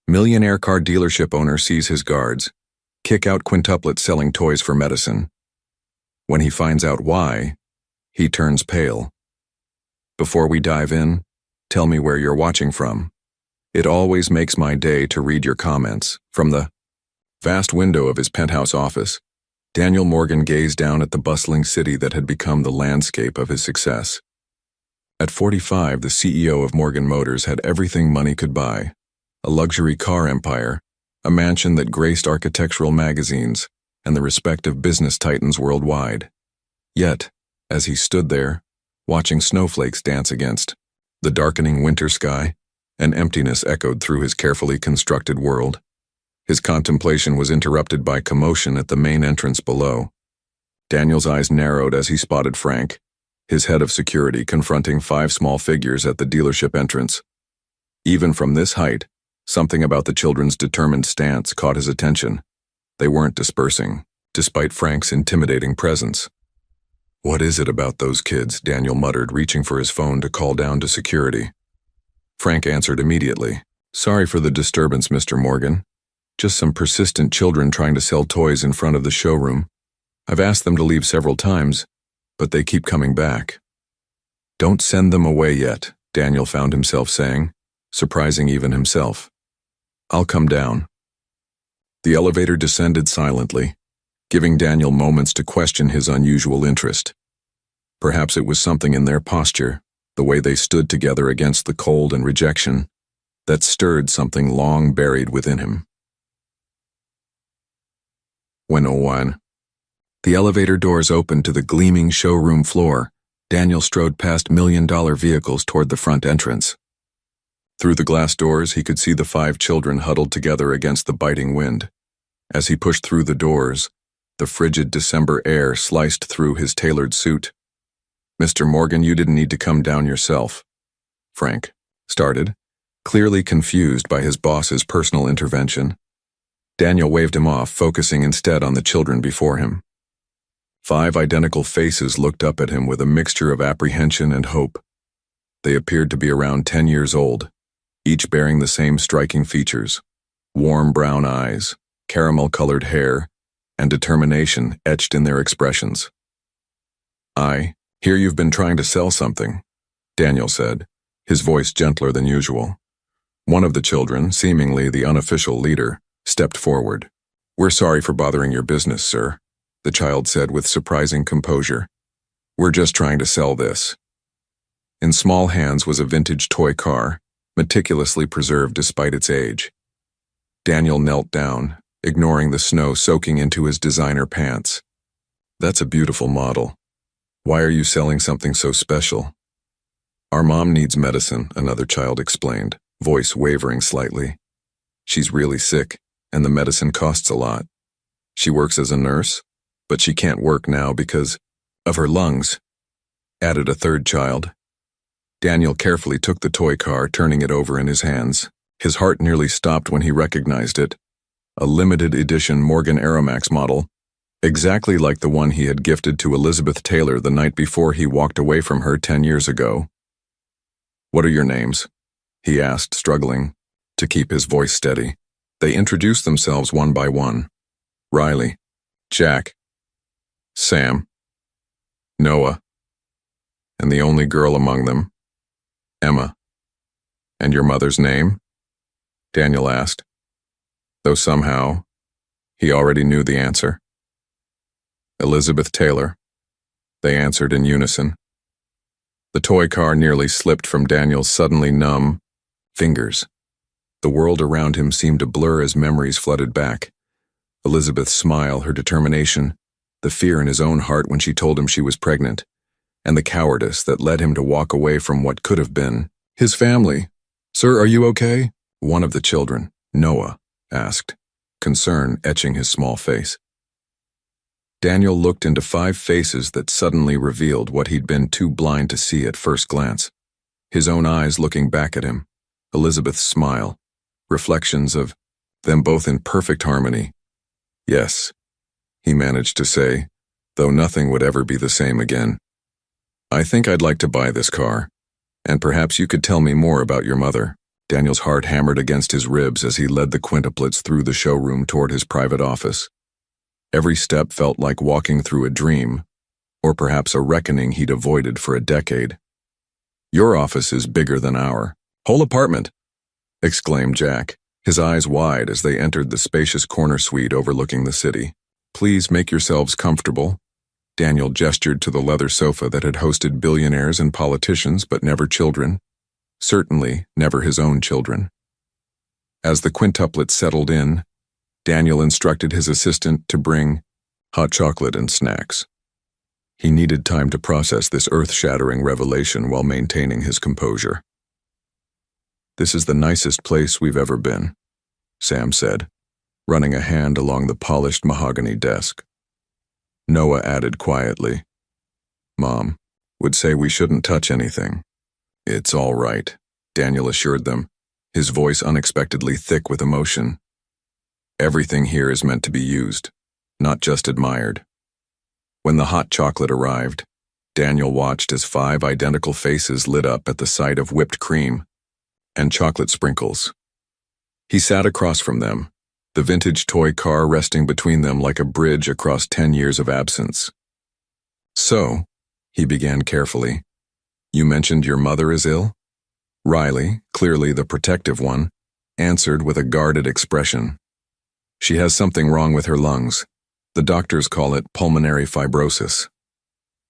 Millionaire car dealership owner sees his guards kick out quintuplets selling toys for medicine. When he finds out why, he turns pale. Before we dive in, tell me where you're watching from. It always makes my day to read your comments. From the vast window of his penthouse office, Daniel Morgan gazed down at the bustling city that had become the landscape of his success. At 45, the CEO of Morgan Motors had everything money could buy: a luxury car empire, a mansion that graced architectural magazines, and the respect of business titans worldwide. Yet, as he stood there, watching snowflakes dance against the darkening winter sky, an emptiness echoed through his carefully constructed world. His contemplation was interrupted by commotion at the main entrance below. Daniel's eyes narrowed as he spotted Frank, his head of security, confronting 5 small figures at the dealership entrance. Even from this height, something about the children's determined stance caught his attention. They weren't dispersing, despite Frank's intimidating presence. "What is it about those kids?" Daniel muttered, reaching for his phone to call down to security. Frank answered immediately. "Sorry for the disturbance, Mr. Morgan. Just some persistent children trying to sell toys in front of the showroom. I've asked them to leave several times, but they keep coming back." "Don't send them away yet," Daniel found himself saying, surprising even himself. "I'll come down." The elevator descended silently, giving Daniel moments to question his unusual interest. Perhaps it was something in their posture, the way they stood together against the cold and rejection, that stirred something long buried within him. When the elevator doors opened to the gleaming showroom floor, Daniel strode past million-dollar vehicles toward the front entrance. Through the glass doors, he could see the 5 children huddled together against the biting wind. As he pushed through the doors, the frigid December air sliced through his tailored suit. "Mr. Morgan, you didn't need to come down yourself," Frank started, clearly confused by his boss's personal intervention. Daniel waved him off, focusing instead on the children before him. 5 identical faces looked up at him with a mixture of apprehension and hope. They appeared to be around 10 years old, each bearing the same striking features: warm brown eyes, caramel-colored hair, and determination etched in their expressions. "I hear you've been trying to sell something," Daniel said, his voice gentler than usual. One of the children, seemingly the unofficial leader, stepped forward. "We're sorry for bothering your business, sir," the child said with surprising composure. "We're just trying to sell this." In small hands was a vintage toy car, meticulously preserved despite its age. Daniel knelt down, ignoring the snow soaking into his designer pants. "That's a beautiful model. Why are you selling something so special?" "Our mom needs medicine," another child explained, voice wavering slightly. "She's really sick, and the medicine costs a lot. She works as a nurse, but she can't work now because of her lungs," added a third child. Daniel carefully took the toy car, turning it over in his hands. His heart nearly stopped when he recognized it. A limited edition Morgan Aeromax model, exactly like the one he had gifted to Elizabeth Taylor the night before he walked away from her 10 years ago. "What are your names?" he asked, struggling to keep his voice steady. They introduced themselves one by one. "Riley, Jack, Sam, Noah, and the only girl among them, Emma." "And your mother's name?" Daniel asked, though somehow he already knew the answer. "Elizabeth Taylor," they answered in unison. The toy car nearly slipped from Daniel's suddenly numb fingers. The world around him seemed to blur as memories flooded back. Elizabeth's smile, her determination, the fear in his own heart when she told him she was pregnant, and the cowardice that led him to walk away from what could have been his family. "Sir, are you okay?" one of the children, Noah, asked, concern etching his small face. Daniel looked into 5 faces that suddenly revealed what he'd been too blind to see at first glance. His own eyes looking back at him, Elizabeth's smile, reflections of them both in perfect harmony. "Yes," he managed to say, though nothing would ever be the same again. "I think I'd like to buy this car, and perhaps you could tell me more about your mother." Daniel's heart hammered against his ribs as he led the quintuplets through the showroom toward his private office. Every step felt like walking through a dream, or perhaps a reckoning he'd avoided for a decade. "Your office is bigger than our whole apartment," exclaimed Jack, his eyes wide as they entered the spacious corner suite overlooking the city. "Please make yourselves comfortable." Daniel gestured to the leather sofa that had hosted billionaires and politicians, but never children. Certainly never his own children. As the quintuplets settled in, Daniel instructed his assistant to bring hot chocolate and snacks. He needed time to process this earth-shattering revelation while maintaining his composure. "This is the nicest place we've ever been," Sam said, running a hand along the polished mahogany desk. Noah added quietly, "Mom would say we shouldn't touch anything." "It's all right," Daniel assured them, his voice unexpectedly thick with emotion. "Everything here is meant to be used, not just admired." When the hot chocolate arrived, Daniel watched as 5 identical faces lit up at the sight of whipped cream and chocolate sprinkles. He sat across from them, the vintage toy car resting between them like a bridge across 10 years of absence. "So," he began carefully, "you mentioned your mother is ill?" Riley, clearly the protective one, answered with a guarded expression. "She has something wrong with her lungs. The doctors call it pulmonary fibrosis.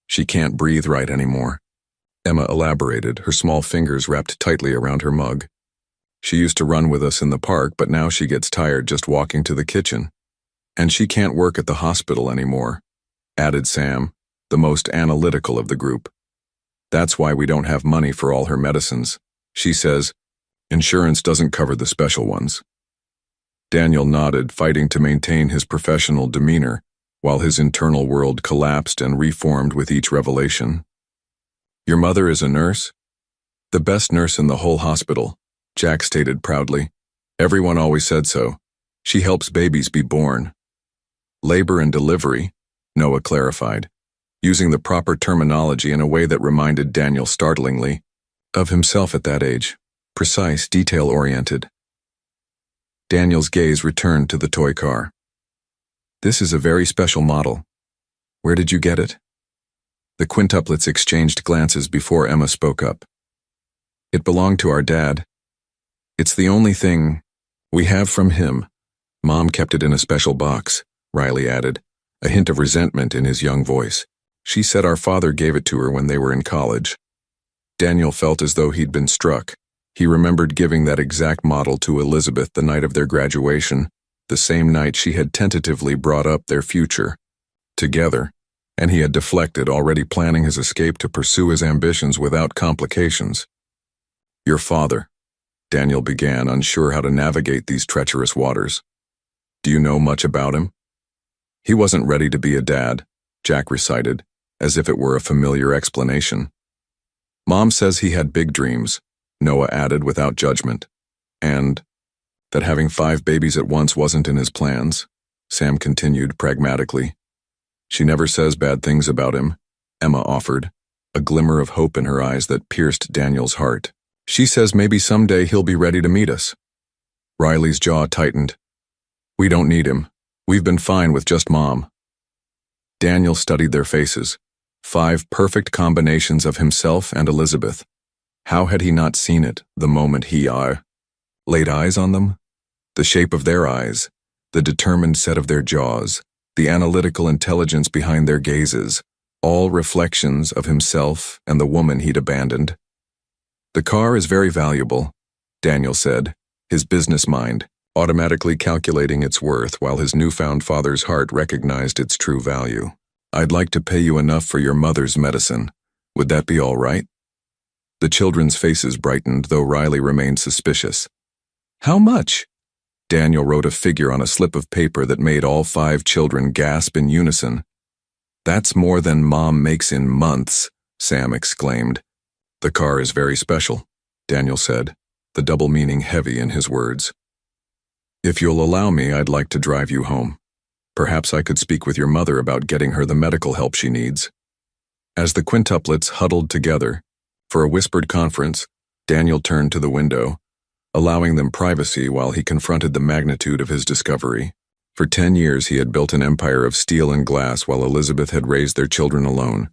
She can't breathe right anymore." Emma elaborated, her small fingers wrapped tightly around her mug. "She used to run with us in the park, but now she gets tired just walking to the kitchen. And she can't work at the hospital anymore," added Sam, the most analytical of the group. "That's why we don't have money for all her medicines. She says insurance doesn't cover the special ones." Daniel nodded, fighting to maintain his professional demeanor, while his internal world collapsed and reformed with each revelation. "Your mother is a nurse?" "The best nurse in the whole hospital," Jack stated proudly. "Everyone always said so. She helps babies be born." "Labor and delivery," Noah clarified, using the proper terminology in a way that reminded Daniel startlingly of himself at that age. Precise, detail-oriented. Daniel's gaze returned to the toy car. "This is a very special model. Where did you get it?" The quintuplets exchanged glances before Emma spoke up. "It belonged to our dad. It's the only thing we have from him. Mom kept it in a special box," Riley added, a hint of resentment in his young voice. "She said our father gave it to her when they were in college." Daniel felt as though he'd been struck. He remembered giving that exact model to Elizabeth the night of their graduation, the same night she had tentatively brought up their future together, and he had deflected, already planning his escape to pursue his ambitions without complications. "Your father," Daniel began, unsure how to navigate these treacherous waters. "Do you know much about him?" "He wasn't ready to be a dad," Jack recited, as if it were a familiar explanation. "Mom says he had big dreams," Noah added without judgment, "and that having 5 babies at once wasn't in his plans," Sam continued pragmatically. "She never says bad things about him," Emma offered, a glimmer of hope in her eyes that pierced Daniel's heart. "She says maybe someday he'll be ready to meet us." Riley's jaw tightened. "We don't need him. We've been fine with just Mom." Daniel studied their faces. 5 perfect combinations of himself and Elizabeth. How had he not seen it the moment he laid eyes on them? The shape of their eyes, the determined set of their jaws, the analytical intelligence behind their gazes, all reflections of himself and the woman he'd abandoned. "The car is very valuable," Daniel said, his business mind automatically calculating its worth while his newfound father's heart recognized its true value. "I'd like to pay you enough for your mother's medicine. Would that be all right?" The children's faces brightened, though Riley remained suspicious. "How much?" Daniel wrote a figure on a slip of paper that made all 5 children gasp in unison. "That's more than Mom makes in months," Sam exclaimed. "The car is very special," Daniel said, the double meaning heavy in his words. "If you'll allow me, I'd like to drive you home. Perhaps I could speak with your mother about getting her the medical help she needs." As the quintuplets huddled together for a whispered conference, Daniel turned to the window, allowing them privacy while he confronted the magnitude of his discovery. For 10 years he had built an empire of steel and glass while Elizabeth had raised their children alone.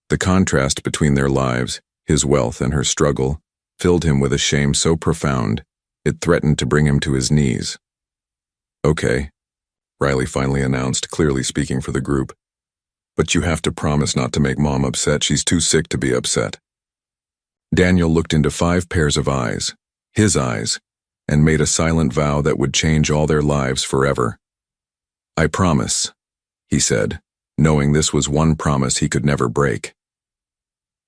The contrast between their lives, his wealth and her struggle, filled him with a shame so profound, it threatened to bring him to his knees. "Okay," Riley finally announced, clearly speaking for the group. "But you have to promise not to make Mom upset. She's too sick to be upset." Daniel looked into 5 pairs of eyes, his eyes, and made a silent vow that would change all their lives forever. "I promise," he said, knowing this was one promise he could never break.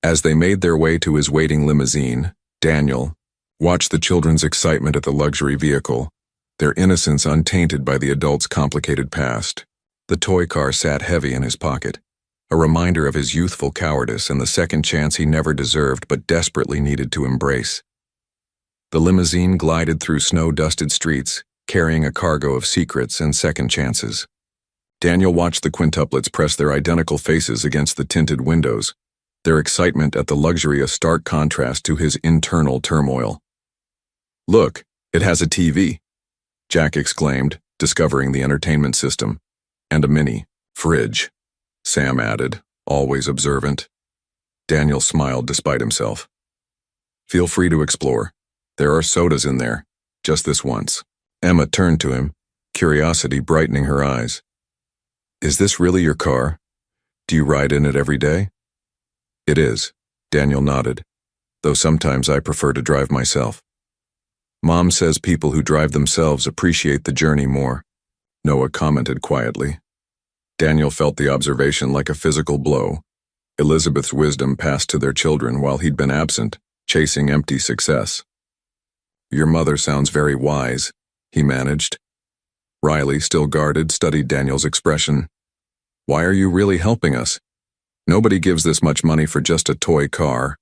As they made their way to his waiting limousine, Daniel watched the children's excitement at the luxury vehicle, their innocence untainted by the adult's complicated past. The toy car sat heavy in his pocket, a reminder of his youthful cowardice and the second chance he never deserved but desperately needed to embrace. The limousine glided through snow-dusted streets, carrying a cargo of secrets and second chances. Daniel watched the quintuplets press their identical faces against the tinted windows, their excitement at the luxury a stark contrast to his internal turmoil. "Look, it has a TV," Jack exclaimed, discovering the entertainment system. "And a mini fridge," Sam added, always observant. Daniel smiled despite himself. "Feel free to explore. There are sodas in there, just this once." Emma turned to him, curiosity brightening her eyes. "Is this really your car? Do you ride in it every day?" "It is," Daniel nodded, "though sometimes I prefer to drive myself." "Mom says people who drive themselves appreciate the journey more," Noah commented quietly. Daniel felt the observation like a physical blow. Elizabeth's wisdom passed to their children while he'd been absent, chasing empty success. "Your mother sounds very wise," he managed. Riley, still guarded, studied Daniel's expression. "Why are you really helping us? Nobody gives this much money for just a toy car."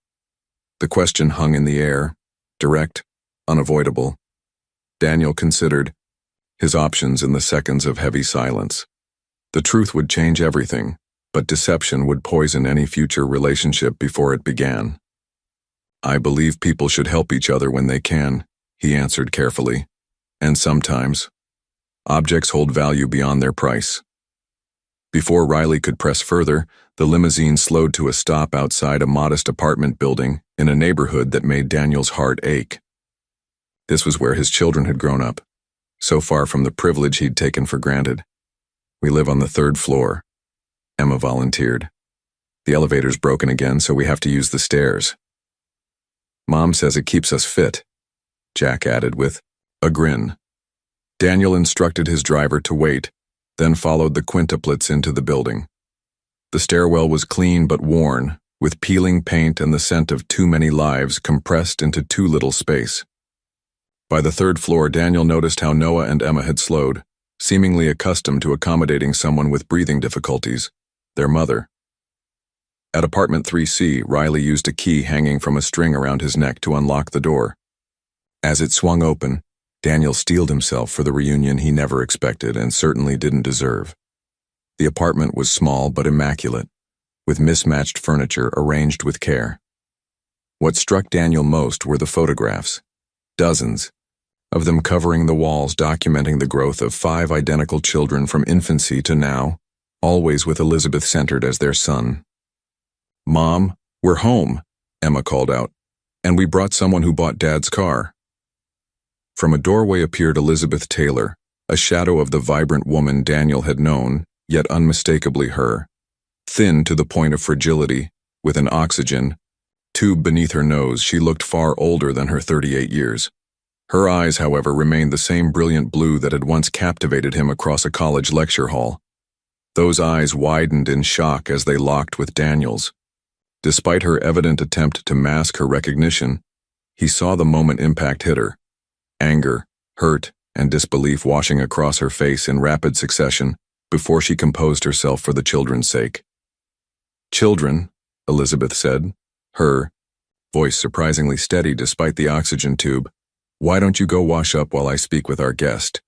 The question hung in the air, direct, unavoidable. Daniel considered his options in the seconds of heavy silence. The truth would change everything, but deception would poison any future relationship before it began. "I believe people should help each other when they can," he answered carefully. "And sometimes, objects hold value beyond their price." Before Riley could press further, the limousine slowed to a stop outside a modest apartment building in a neighborhood that made Daniel's heart ache. This was where his children had grown up, so far from the privilege he'd taken for granted. "We live on the 3rd floor," Emma volunteered. "The elevator's broken again, so we have to use the stairs." "Mom says it keeps us fit," Jack added with a grin. Daniel instructed his driver to wait, then followed the quintuplets into the building. The stairwell was clean but worn, with peeling paint and the scent of too many lives compressed into too little space. By the 3rd floor, Daniel noticed how Noah and Emma had slowed, seemingly accustomed to accommodating someone with breathing difficulties, their mother. At apartment 3C, Riley used a key hanging from a string around his neck to unlock the door. As it swung open, Daniel steeled himself for the reunion he never expected and certainly didn't deserve. The apartment was small but immaculate, with mismatched furniture arranged with care. What struck Daniel most were the photographs, dozens of them covering the walls documenting the growth of 5 identical children from infancy to now, always with Elizabeth centered as their son. "Mom, we're home," Emma called out, "and we brought someone who bought Dad's car." From a doorway appeared Elizabeth Taylor, a shadow of the vibrant woman Daniel had known, yet unmistakably her. Thin to the point of fragility, with an oxygen tube beneath her nose, she looked far older than her 38 years. Her eyes, however, remained the same brilliant blue that had once captivated him across a college lecture hall. Those eyes widened in shock as they locked with Daniel's. Despite her evident attempt to mask her recognition, he saw the moment impact hit her. Anger, hurt, and disbelief washing across her face in rapid succession before she composed herself for the children's sake. "Children," Elizabeth said, her voice surprisingly steady despite the oxygen tube, "why don't you go wash up while I speak with our guest?"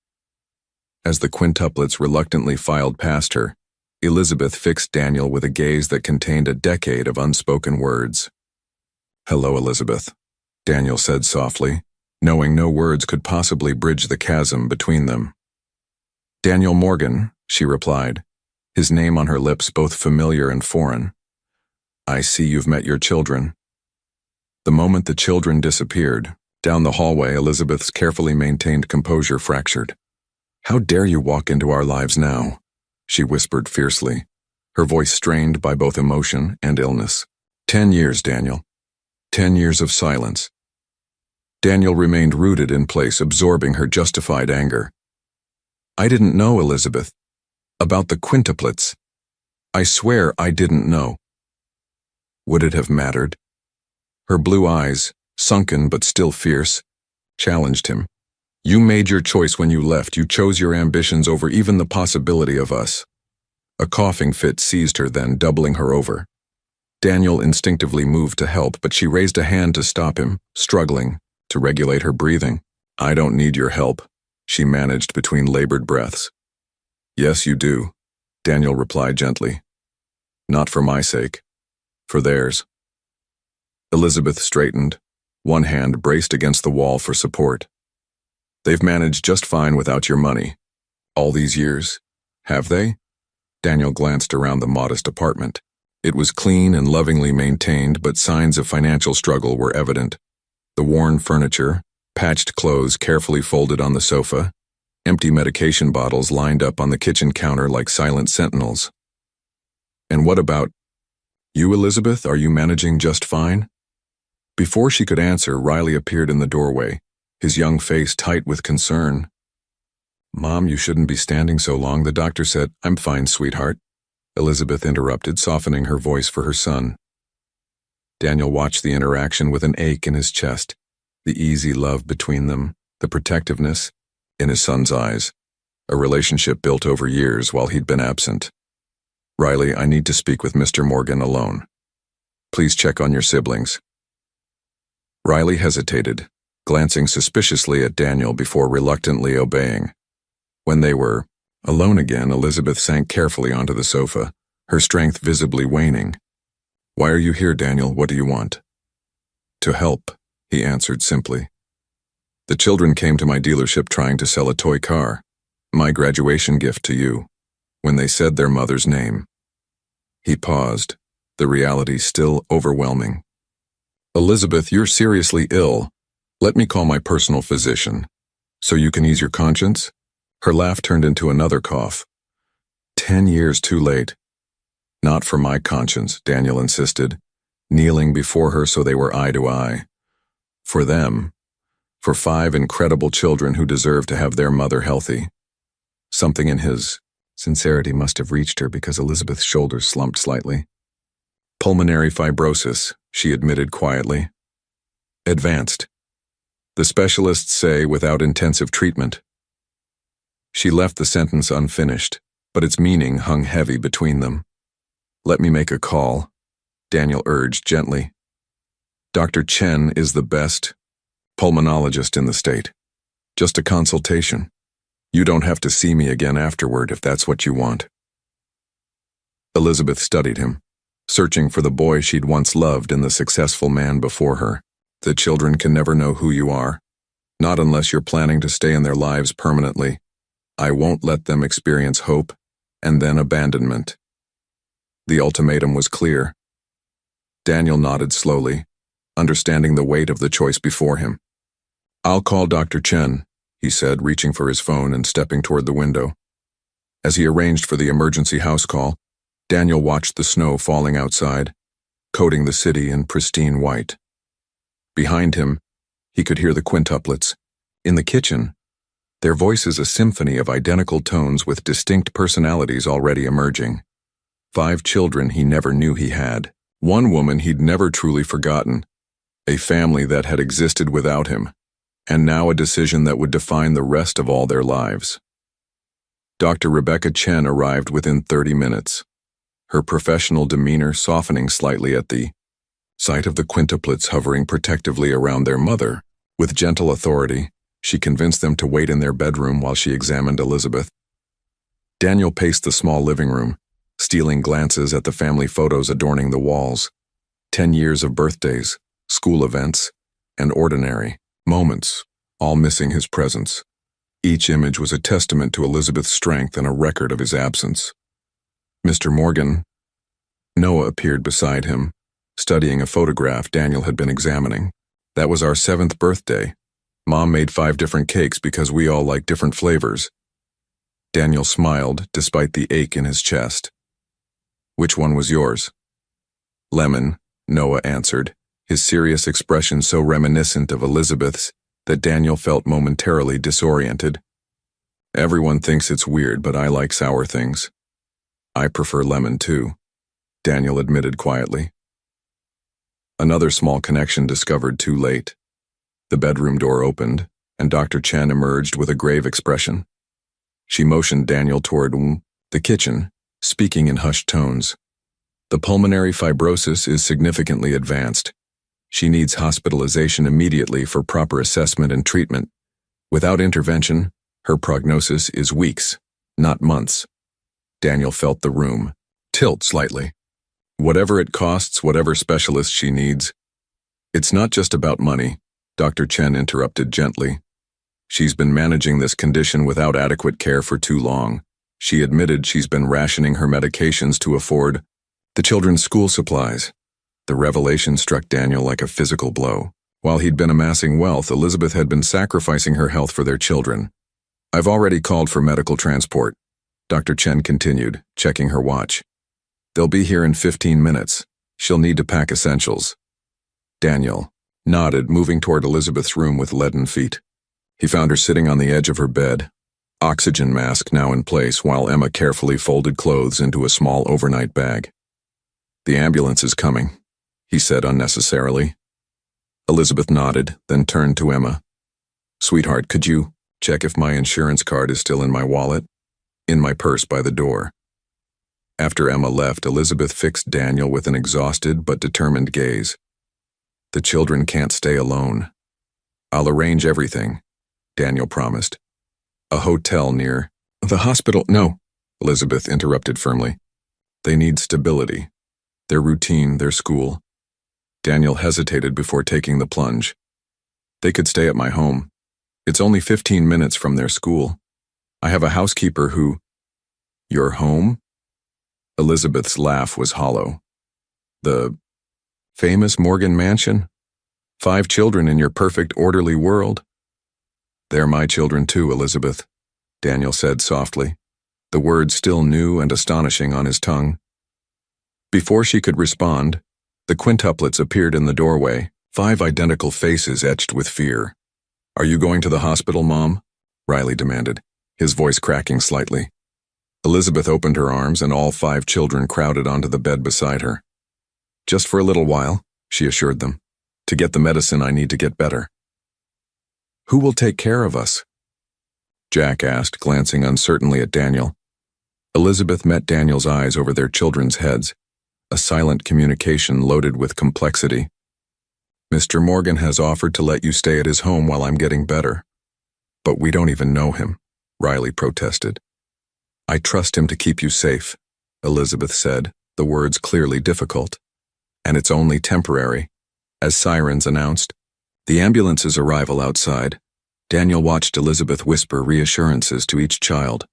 As the quintuplets reluctantly filed past her, Elizabeth fixed Daniel with a gaze that contained a decade of unspoken words. "Hello, Elizabeth," Daniel said softly, knowing no words could possibly bridge the chasm between them. "Daniel Morgan," she replied, his name on her lips both familiar and foreign. "I see you've met your children." The moment the children disappeared, down the hallway Elizabeth's carefully maintained composure fractured. "How dare you walk into our lives now?" she whispered fiercely, her voice strained by both emotion and illness. 10 years, Daniel. 10 years of silence. Daniel remained rooted in place, absorbing her justified anger. "I didn't know, Elizabeth. About the quintuplets. I swear I didn't know." Would it have mattered? Her blue eyes, sunken but still fierce, challenged him. "You made your choice when you left. You chose your ambitions over even the possibility of us." A coughing fit seized her then, doubling her over. Daniel instinctively moved to help, but she raised a hand to stop him, struggling to regulate her breathing. "I don't need your help," she managed between labored breaths. "Yes, you do," Daniel replied gently. "Not for my sake. For theirs." Elizabeth straightened, one hand braced against the wall for support. "They've managed just fine without your money. All these years, have they?" Daniel glanced around the modest apartment. It was clean and lovingly maintained, but signs of financial struggle were evident. The worn furniture, patched clothes carefully folded on the sofa, empty medication bottles lined up on the kitchen counter like silent sentinels. "And what about you, Elizabeth? Are you managing just fine?" Before she could answer, Riley appeared in the doorway, his young face tight with concern. "Mom, you shouldn't be standing so long. The doctor said." "I'm fine, sweetheart," Elizabeth interrupted, softening her voice for her son. Daniel watched the interaction with an ache in his chest, the easy love between them, the protectiveness in his son's eyes, a relationship built over years while he'd been absent. "Riley, I need to speak with Mr. Morgan alone. Please check on your siblings." Riley hesitated, glancing suspiciously at Daniel before reluctantly obeying. When they were alone again, Elizabeth sank carefully onto the sofa, her strength visibly waning. "Why are you here, Daniel? What do you want?" "To help," he answered simply. "The children came to my dealership trying to sell a toy car, my graduation gift to you, when they said their mother's name." He paused, the reality still overwhelming. "Elizabeth, you're seriously ill. Let me call my personal physician. So you can ease your conscience?" Her laugh turned into another cough. 10 years too late. "Not for my conscience," Daniel insisted, kneeling before her so they were eye to eye. "For them. For 5 incredible children who deserve to have their mother healthy." Something in his sincerity must have reached her because Elizabeth's shoulders slumped slightly. "Pulmonary fibrosis," she admitted quietly. "Advanced. The specialists say without intensive treatment." She left the sentence unfinished, but its meaning hung heavy between them. "Let me make a call," Daniel urged gently. "Dr. Chen is the best pulmonologist in the state. Just a consultation. You don't have to see me again afterward if that's what you want." Elizabeth studied him, searching for the boy she'd once loved in the successful man before her. "The children can never know who you are, not unless you're planning to stay in their lives permanently. I won't let them experience hope and then abandonment." The ultimatum was clear. Daniel nodded slowly, understanding the weight of the choice before him. "I'll call Dr. Chen," he said, reaching for his phone and stepping toward the window. As he arranged for the emergency house call, Daniel watched the snow falling outside, coating the city in pristine white. Behind him, he could hear the quintuplets. In the kitchen, their voices a symphony of identical tones with distinct personalities already emerging. 5 children he never knew he had. 1 woman he'd never truly forgotten. A family that had existed without him, and now a decision that would define the rest of all their lives. Dr. Rebecca Chen arrived within 30 minutes, her professional demeanor softening slightly at the sight of the quintuplets hovering protectively around their mother. With gentle authority, she convinced them to wait in their bedroom while she examined Elizabeth. Daniel paced the small living room, stealing glances at the family photos adorning the walls. 10 years of birthdays, school events, and ordinary moments all missing his presence. Each image was a testament to Elizabeth's strength and a record of his absence. Mr. Morgan. Noah appeared beside him, studying a photograph Daniel had been examining. That was our 7th birthday. Mom made 5 different cakes because we all like different flavors. Daniel smiled, despite the ache in his chest. Which one was yours? Lemon, Noah answered, his serious expression so reminiscent of Elizabeth's that Daniel felt momentarily disoriented. Everyone thinks it's weird, but I like sour things. I prefer lemon too, Daniel admitted quietly. Another small connection discovered too late. The bedroom door opened, and Dr. Chen emerged with a grave expression. She motioned Daniel toward the kitchen, speaking in hushed tones. The pulmonary fibrosis is significantly advanced. She needs hospitalization immediately for proper assessment and treatment. Without intervention, her prognosis is weeks, not months. Daniel felt the room tilt slightly. Whatever it costs, whatever specialist she needs. It's not just about money, Dr. Chen interrupted gently. She's been managing this condition without adequate care for too long. She admitted she's been rationing her medications to afford the children's school supplies. The revelation struck Daniel like a physical blow. While he'd been amassing wealth, Elizabeth had been sacrificing her health for their children. I've already called for medical transport, Dr. Chen continued, checking her watch. They'll be here in 15 minutes. She'll need to pack essentials. Daniel nodded, moving toward Elizabeth's room with leaden feet. He found her sitting on the edge of her bed, oxygen mask now in place, while Emma carefully folded clothes into a small overnight bag. The ambulance is coming, he said unnecessarily. Elizabeth nodded, then turned to Emma. Sweetheart, could you check if my insurance card is still in my wallet? In my purse by the door. After Emma left, Elizabeth fixed Daniel with an exhausted but determined gaze. The children can't stay alone. I'll arrange everything, Daniel promised. A hotel near the hospital. No, Elizabeth interrupted firmly. They need stability. Their routine, their school. Daniel hesitated before taking the plunge. They could stay at my home. It's only 15 minutes from their school. I have a housekeeper who... Your home? Elizabeth's laugh was hollow. The famous Morgan mansion? 5 children in your perfect orderly world? They're my children too, Elizabeth, Daniel said softly, the words still new and astonishing on his tongue. Before she could respond, the quintuplets appeared in the doorway, 5 identical faces etched with fear. Are you going to the hospital, Mom? Riley demanded, his voice cracking slightly. Elizabeth opened her arms and all 5 children crowded onto the bed beside her. Just for a little while, she assured them. To get the medicine, I need to get better. Who will take care of us? Jack asked, glancing uncertainly at Daniel. Elizabeth met Daniel's eyes over their children's heads, a silent communication loaded with complexity. Mr. Morgan has offered to let you stay at his home while I'm getting better. But we don't even know him, Riley protested. I trust him to keep you safe, Elizabeth said, the words clearly difficult. And it's only temporary. As sirens announced the ambulance's arrival outside, Daniel watched Elizabeth whisper reassurances to each child,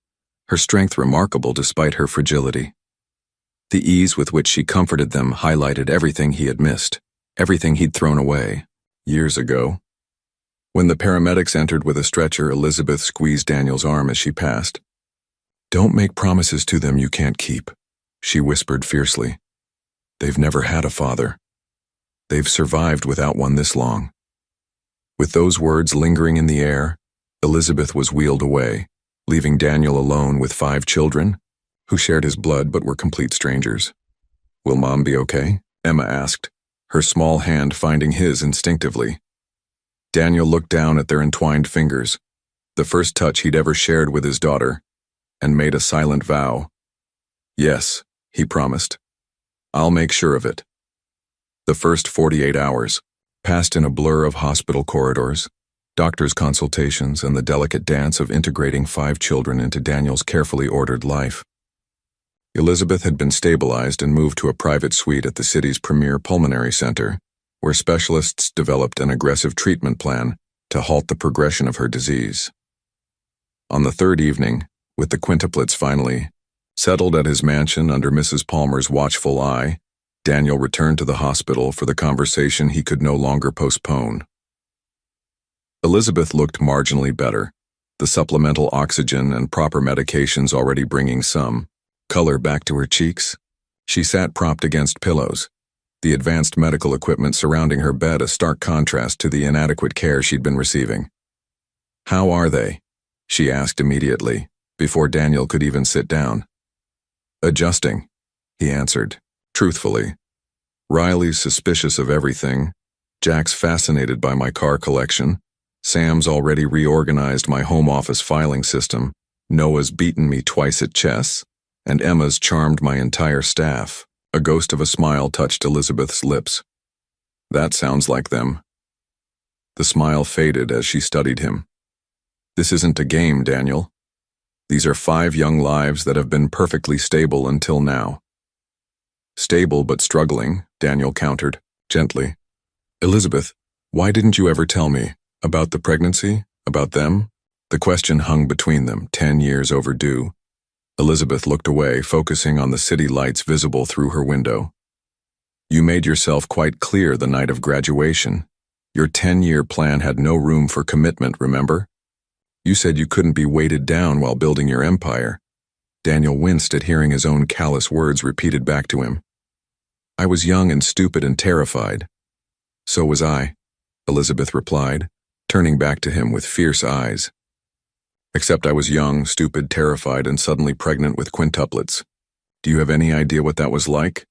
her strength remarkable despite her fragility. The ease with which she comforted them highlighted everything he had missed, everything he'd thrown away, years ago. When the paramedics entered with a stretcher, Elizabeth squeezed Daniel's arm as she passed. Don't make promises to them you can't keep, she whispered fiercely. They've never had a father. They've survived without one this long. With those words lingering in the air, Elizabeth was wheeled away, leaving Daniel alone with 5 children, who shared his blood but were complete strangers. Will Mom be okay? Emma asked, her small hand finding his instinctively. Daniel looked down at their entwined fingers, the first touch he'd ever shared with his daughter, and made a silent vow. Yes, he promised. I'll make sure of it. The first 48 hours passed in a blur of hospital corridors, doctors' consultations, and the delicate dance of integrating 5 children into Daniel's carefully ordered life. Elizabeth had been stabilized and moved to a private suite at the city's premier pulmonary center, where specialists developed an aggressive treatment plan to halt the progression of her disease. On the third evening, with the Quintuplets finally settled at his mansion under Mrs. Palmer's watchful eye, Daniel returned to the hospital for the conversation he could no longer postpone. Elizabeth looked marginally better, the supplemental oxygen and proper medications already bringing some color back to her cheeks. She sat propped against pillows, the advanced medical equipment surrounding her bed a stark contrast to the inadequate care she'd been receiving. "How are they?" she asked immediately, before Daniel could even sit down. "Adjusting," he answered, truthfully. "Riley's suspicious of everything. Jack's fascinated by my car collection. Sam's already reorganized my home office filing system. Noah's beaten me twice at chess. And Emma's charmed my entire staff." A ghost of a smile touched Elizabeth's lips. "That sounds like them." The smile faded as she studied him. "This isn't a game, Daniel. These are 5 young lives that have been perfectly stable until now." "Stable but struggling," Daniel countered, gently. "Elizabeth, why didn't you ever tell me? About the pregnancy? About them?" The question hung between them, 10 years overdue. Elizabeth looked away, focusing on the city lights visible through her window. "You made yourself quite clear the night of graduation. Your 10-year plan had no room for commitment, remember? You said you couldn't be weighted down while building your empire." Daniel winced at hearing his own callous words repeated back to him. "I was young and stupid and terrified." "So was I," Elizabeth replied, turning back to him with fierce eyes. "Except I was young, stupid, terrified, and suddenly pregnant with quintuplets. Do you have any idea what that was like?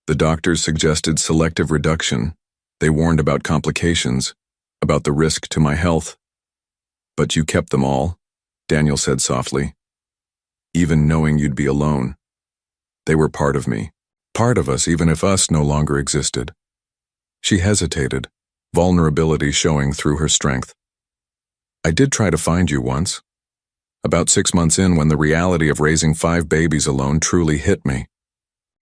The doctors suggested selective reduction. They warned about complications, about the risk to my health. But you kept them all," Daniel said softly. "Even knowing you'd be alone. They were part of me, part of us even if us no longer existed." She hesitated, vulnerability showing through her strength. "I did try to find you once. About 6 months in, when the reality of raising 5 babies alone truly hit me.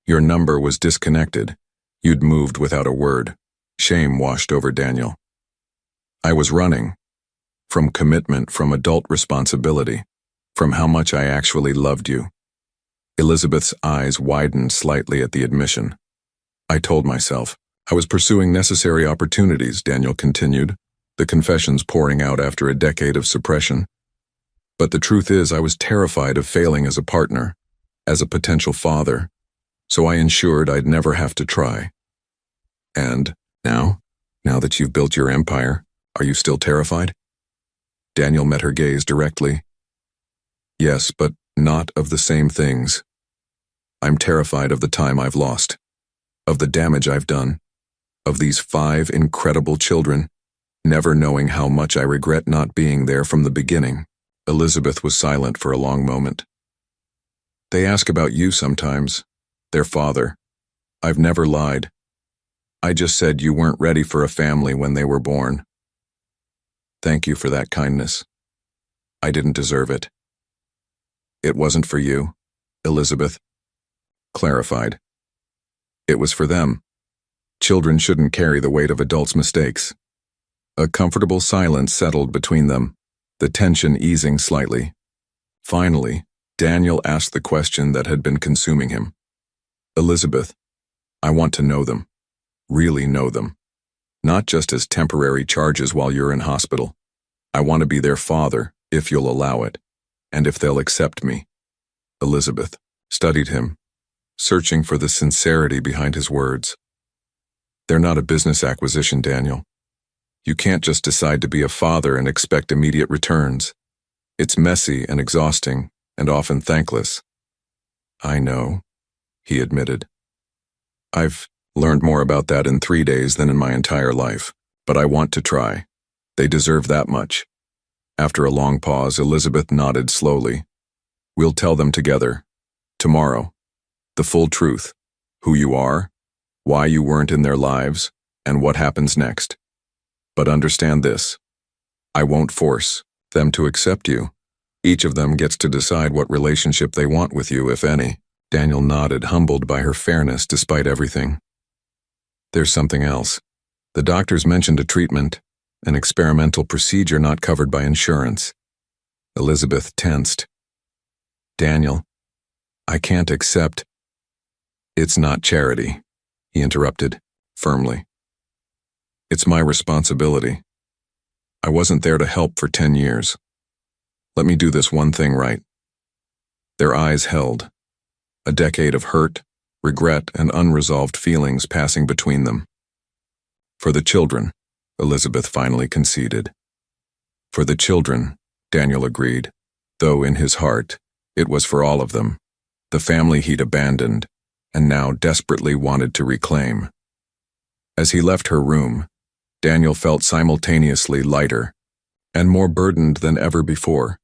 Your number was disconnected. You'd moved without a word." Shame washed over Daniel. "I was running. From commitment, from adult responsibility, from how much I actually loved you." Elizabeth's eyes widened slightly at the admission. "I told myself. I was pursuing necessary opportunities," Daniel continued, the confessions pouring out after a decade of suppression. "But the truth is, I was terrified of failing as a partner, as a potential father, so I ensured I'd never have to try." "And now that you've built your empire, are you still terrified?" Daniel met her gaze directly. "Yes, but not of the same things. I'm terrified of the time I've lost, of the damage I've done, of these 5 incredible children, never knowing how much I regret not being there from the beginning." Elizabeth was silent for a long moment. "They ask about you sometimes, their father. I've never lied. I just said you weren't ready for a family when they were born. Thank you for that kindness. I didn't deserve it." "It wasn't for you," Elizabeth clarified. "It was for them. Children shouldn't carry the weight of adults' mistakes." A comfortable silence settled between them, the tension easing slightly. Finally, Daniel asked the question that had been consuming him. "Elizabeth, I want to know them. Really know them. Not just as temporary charges while you're in hospital. I want to be their father, if you'll allow it, and if they'll accept me." Elizabeth studied him, searching for the sincerity behind his words. "They're not a business acquisition, Daniel. You can't just decide to be a father and expect immediate returns. It's messy and exhausting, and often thankless." "I know," he admitted. "I've learned more about that in 3 days than in my entire life, but I want to try. They deserve that much." After a long pause, Elizabeth nodded slowly. "We'll tell them together. Tomorrow. The full truth. Who you are, why you weren't in their lives, and what happens next. But understand this. I won't force them to accept you. Each of them gets to decide what relationship they want with you, if any." Daniel nodded, humbled by her fairness despite everything. "There's something else. The doctors mentioned a treatment, an experimental procedure not covered by insurance. Elizabeth tensed. Daniel, I can't accept. It's not charity, he interrupted, firmly. It's my responsibility. I wasn't there to help for 10 years. Let me do this one thing right. Their eyes held, a decade of hurt, regret, and unresolved feelings passing between them. For the children, Elizabeth finally conceded. For the children, Daniel agreed, though in his heart, it was for all of them, the family he'd abandoned, and now desperately wanted to reclaim. As he left her room, Daniel felt simultaneously lighter and more burdened than ever before.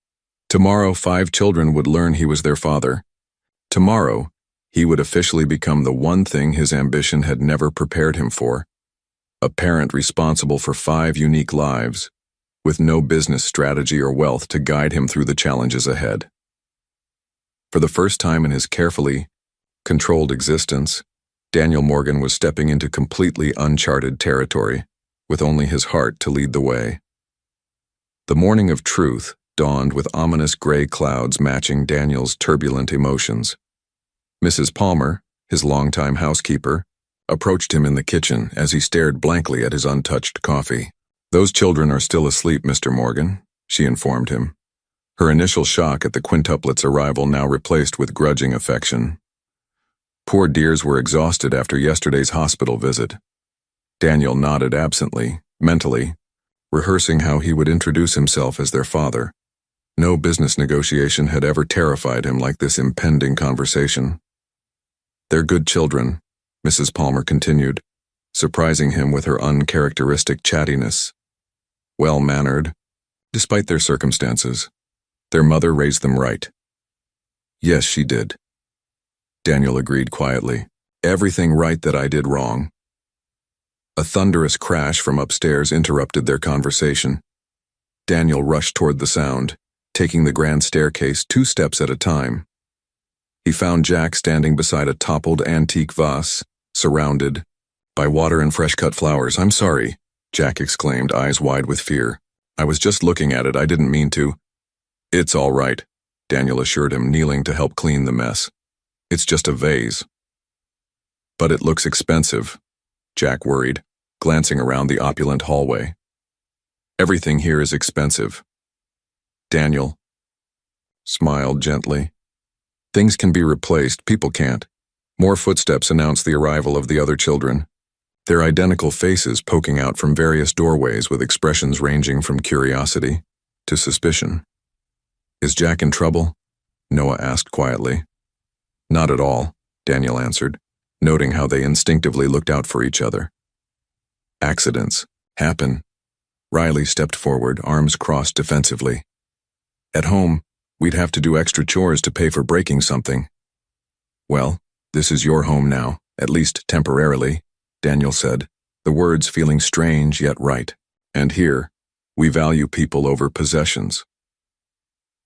Tomorrow, 5 children would learn he was their father. Tomorrow, he would officially become the one thing his ambition had never prepared him for, a parent responsible for 5 unique lives, with no business strategy or wealth to guide him through the challenges ahead. For the first time in his carefully controlled existence, Daniel Morgan was stepping into completely uncharted territory, with only his heart to lead the way. The morning of truth dawned with ominous gray clouds matching Daniel's turbulent emotions. Mrs. Palmer, his longtime housekeeper, approached him in the kitchen as he stared blankly at his untouched coffee. "Those children are still asleep, Mr. Morgan," she informed him, her initial shock at the quintuplets' arrival now replaced with grudging affection. Poor dears were exhausted after yesterday's hospital visit. Daniel nodded absently, mentally, rehearsing how he would introduce himself as their father. No business negotiation had ever terrified him like this impending conversation. "They're good children," Mrs. Palmer continued, surprising him with her uncharacteristic chattiness. "Well-mannered, despite their circumstances. Their mother raised them right." "Yes, she did," Daniel agreed quietly. "Everything right that I did wrong." A thunderous crash from upstairs interrupted their conversation. Daniel rushed toward the sound, taking the grand staircase 2 steps at a time. He found Jack standing beside a toppled antique vase, surrounded by water and fresh-cut flowers. "I'm sorry," Jack exclaimed, eyes wide with fear. "I was just looking at it, I didn't mean to." "It's all right," Daniel assured him, kneeling to help clean the mess. "It's just a vase." "But it looks expensive," Jack worried, glancing around the opulent hallway. "Everything here is expensive." Daniel smiled gently. "Things can be replaced, people can't." More footsteps announced the arrival of the other children, their identical faces poking out from various doorways with expressions ranging from curiosity to suspicion. "Is Jack in trouble?" Noah asked quietly. "Not at all," Daniel answered, noting how they instinctively looked out for each other. "Accidents happen." Riley stepped forward, arms crossed defensively. "At home, we'd have to do extra chores to pay for breaking something." "Well, this is your home now, at least temporarily," Daniel said, the words feeling strange yet right. "And here, we value people over possessions."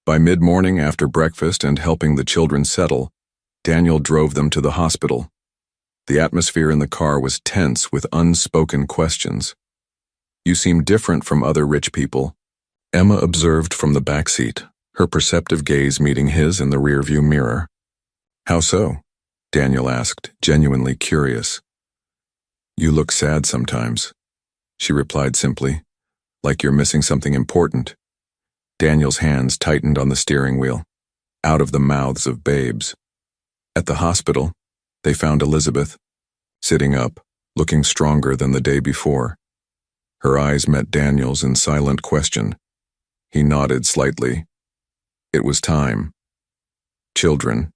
By mid-morning, after breakfast and helping the children settle, Daniel drove them to the hospital. The atmosphere in the car was tense with unspoken questions. "You seem different from other rich people," Emma observed from the back seat, her perceptive gaze meeting his in the rearview mirror. "How so?" Daniel asked, genuinely curious. "You look sad sometimes," she replied simply, "like you're missing something important." Daniel's hands tightened on the steering wheel, out of the mouths of babes. At the hospital, they found Elizabeth, sitting up, looking stronger than the day before. Her eyes met Daniel's in silent question. He nodded slightly. It was time. "Children,"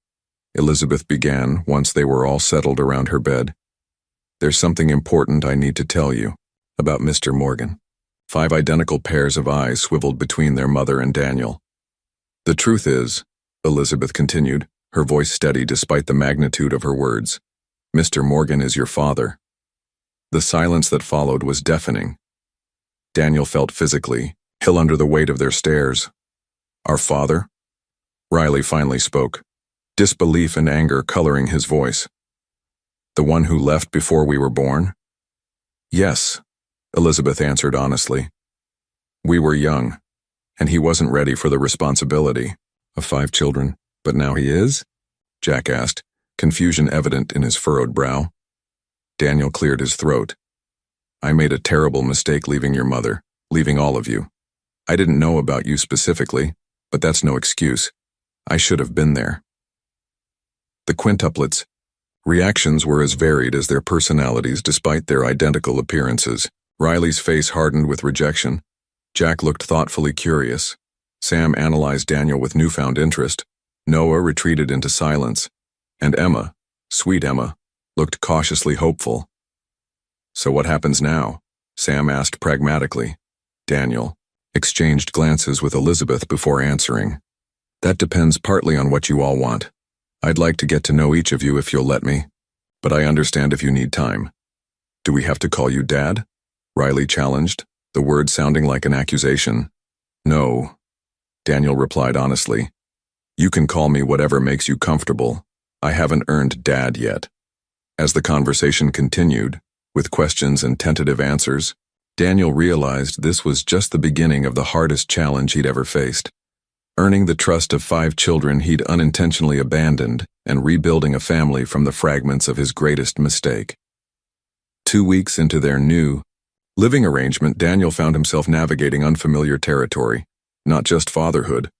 Elizabeth began once they were all settled around her bed. "There's something important I need to tell you about Mr. Morgan." 5 identical pairs of eyes swiveled between their mother and Daniel. "The truth is," Elizabeth continued, her voice steady despite the magnitude of her words, "Mr. Morgan is your father." The silence that followed was deafening. Daniel felt physically ill under the weight of their stares. "Our father?" Riley finally spoke, disbelief and anger coloring his voice. "The one who left before we were born?" "Yes," Elizabeth answered honestly, We were young, and he wasn't ready for the responsibility of 5 children. But now he is? Jack asked, confusion evident in his furrowed brow. Daniel cleared his throat. I made a terrible mistake leaving your mother, leaving all of you. I didn't know about you specifically, but that's no excuse. I should have been there. The quintuplets' reactions were as varied as their personalities despite their identical appearances. Riley's face hardened with rejection. Jack looked thoughtfully curious. Sam analyzed Daniel with newfound interest. Noah retreated into silence. And Emma, sweet Emma, looked cautiously hopeful. So what happens now? Sam asked pragmatically. Daniel exchanged glances with Elizabeth before answering. That depends partly on what you all want. I'd like to get to know each of you if you'll let me, but I understand if you need time. Do we have to call you Dad? Riley challenged, the word sounding like an accusation. No, Daniel replied honestly. You can call me whatever makes you comfortable. I haven't earned Dad yet. As the conversation continued, with questions and tentative answers, Daniel realized this was just the beginning of the hardest challenge he'd ever faced. Earning the trust of 5 children he'd unintentionally abandoned and rebuilding a family from the fragments of his greatest mistake. 2 weeks into their new living arrangement, Daniel found himself navigating unfamiliar territory, not just fatherhood,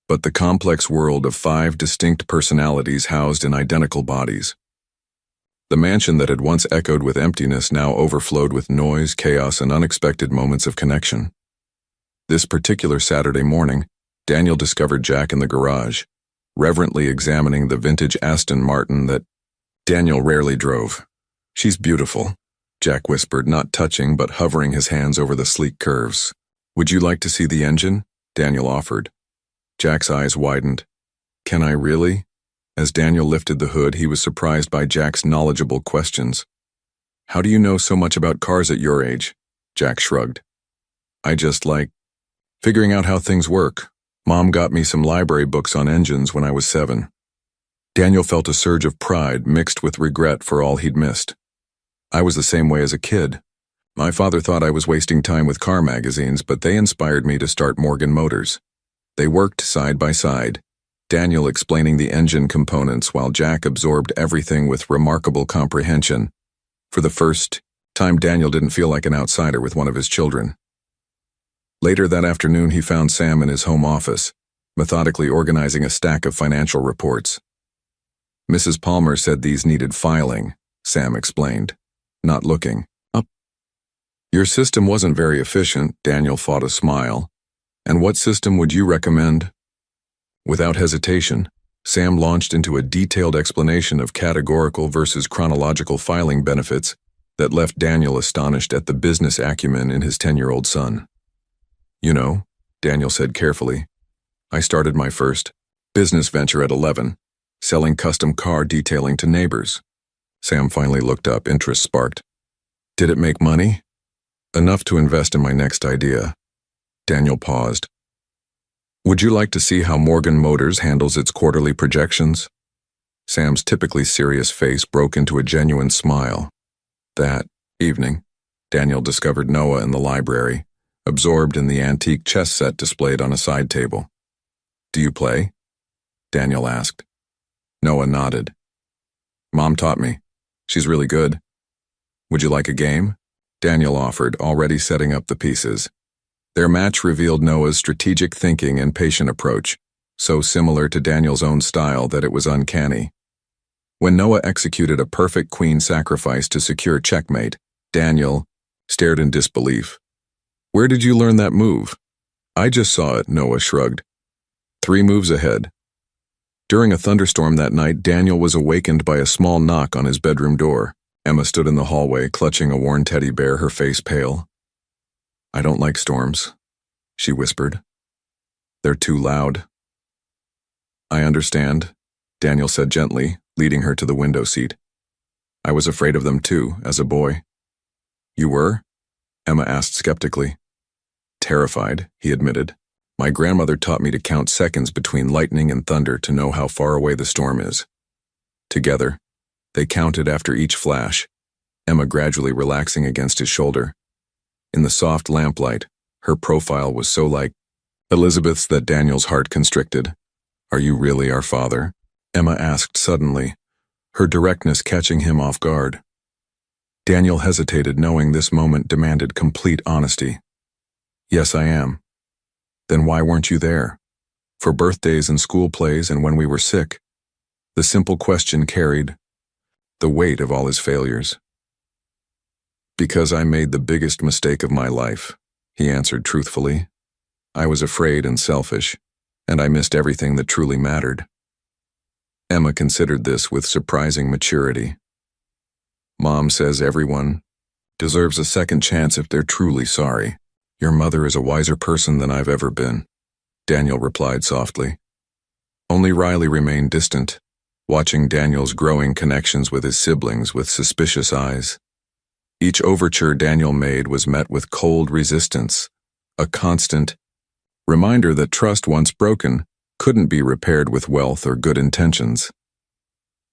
but the complex world of 5 distinct personalities housed in identical bodies. The mansion that had once echoed with emptiness now overflowed with noise, chaos, and unexpected moments of connection. This particular Saturday morning, Daniel discovered Jack in the garage, reverently examining the vintage Aston Martin that Daniel rarely drove. She's beautiful, Jack whispered, not touching but hovering his hands over the sleek curves. Would you like to see the engine? Daniel offered. Jack's eyes widened. Can I really? As Daniel lifted the hood, he was surprised by Jack's knowledgeable questions. How do you know so much about cars at your age? Jack shrugged. I just like figuring out how things work. Mom got me some library books on engines when I was 7. Daniel felt a surge of pride mixed with regret for all he'd missed. I was the same way as a kid. My father thought I was wasting time with car magazines, but they inspired me to start Morgan Motors. They worked side by side, Daniel explaining the engine components while Jack absorbed everything with remarkable comprehension. For the first time, Daniel didn't feel like an outsider with one of his children. Later that afternoon, he found Sam in his home office, methodically organizing a stack of financial reports. Mrs. Palmer said these needed filing, Sam explained, not looking up. Your system wasn't very efficient, Daniel fought a smile. And what system would you recommend? Without hesitation, Sam launched into a detailed explanation of categorical versus chronological filing benefits that left Daniel astonished at the business acumen in his 10-year-old son. You know, Daniel said carefully, I started my first business venture at 11, selling custom car detailing to neighbors. Sam finally looked up, interest sparked. Did it make money? Enough to invest in my next idea. Daniel paused. Would you like to see how Morgan Motors handles its quarterly projections? Sam's typically serious face broke into a genuine smile. That evening, Daniel discovered Noah in the library, absorbed in the antique chess set displayed on a side table. Do you play? Daniel asked. Noah nodded. Mom taught me. She's really good. Would you like a game? Daniel offered, already setting up the pieces. Their match revealed Noah's strategic thinking and patient approach, so similar to Daniel's own style that it was uncanny. When Noah executed a perfect queen sacrifice to secure checkmate, Daniel stared in disbelief. Where did you learn that move? I just saw it, Noah shrugged. 3 moves ahead. During a thunderstorm that night, Daniel was awakened by a small knock on his bedroom door. Emma stood in the hallway, clutching a worn teddy bear, her face pale. I don't like storms, she whispered. They're too loud. I understand, Daniel said gently, leading her to the window seat. I was afraid of them too, as a boy. You were? Emma asked skeptically. Terrified, he admitted. My grandmother taught me to count seconds between lightning and thunder to know how far away the storm is. Together, they counted after each flash, Emma gradually relaxing against his shoulder. In the soft lamplight, Her profile was so like Elizabeth's that Daniel's heart constricted. "Are you really our father?" Emma asked suddenly, her directness catching him off guard. Daniel hesitated, knowing this moment demanded complete honesty. "Yes, I am." "Then why weren't you there? For birthdays and school plays and when we were sick?" The simple question carried the weight of all his failures. "Because I made the biggest mistake of my life," he answered truthfully. "I was afraid and selfish, and I missed everything that truly mattered." Emma considered this with surprising maturity. "Mom says everyone deserves a second chance if they're truly sorry. Your mother is a wiser person than I've ever been," Daniel replied softly. Only Riley remained distant, watching Daniel's growing connections with his siblings with suspicious eyes. Each overture Daniel made was met with cold resistance, a constant reminder that trust once broken couldn't be repaired with wealth or good intentions.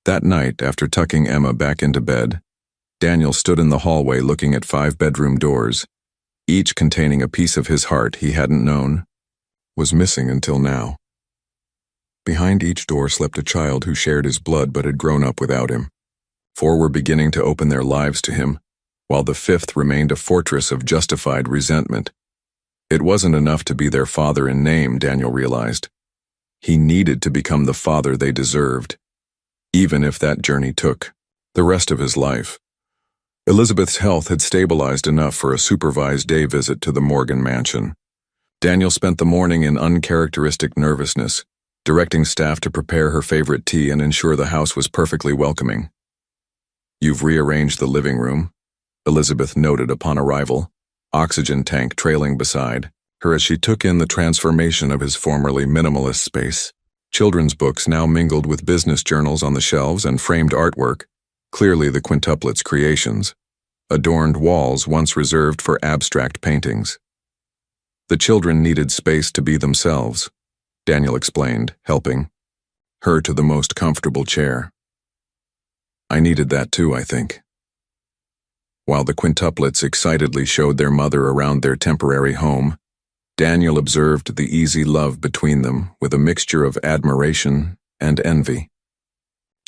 That night, after tucking Emma back into bed, Daniel stood in the hallway looking at 5 bedroom doors, each containing a piece of his heart he hadn't known was missing until now. Behind each door slept a child who shared his blood but had grown up without him. 4 were beginning to open their lives to him, while the 5th remained a fortress of justified resentment. It wasn't enough to be their father in name, Daniel realized. He needed to become the father they deserved, even if that journey took the rest of his life. Elizabeth's health had stabilized enough for a supervised day visit to the Morgan mansion. Daniel spent the morning in uncharacteristic nervousness, directing staff to prepare her favorite tea and ensure the house was perfectly welcoming. "You've rearranged the living room," Elizabeth noted upon arrival, oxygen tank trailing beside her as she took in the transformation of his formerly minimalist space. Children's books now mingled with business journals on the shelves and framed artwork, clearly the Quintuplets' creations, adorned walls once reserved for abstract paintings. The children needed space to be themselves, Daniel explained, helping her to the most comfortable chair. "I needed that too, I think." While the Quintuplets excitedly showed their mother around their temporary home, Daniel observed the easy love between them with a mixture of admiration and envy.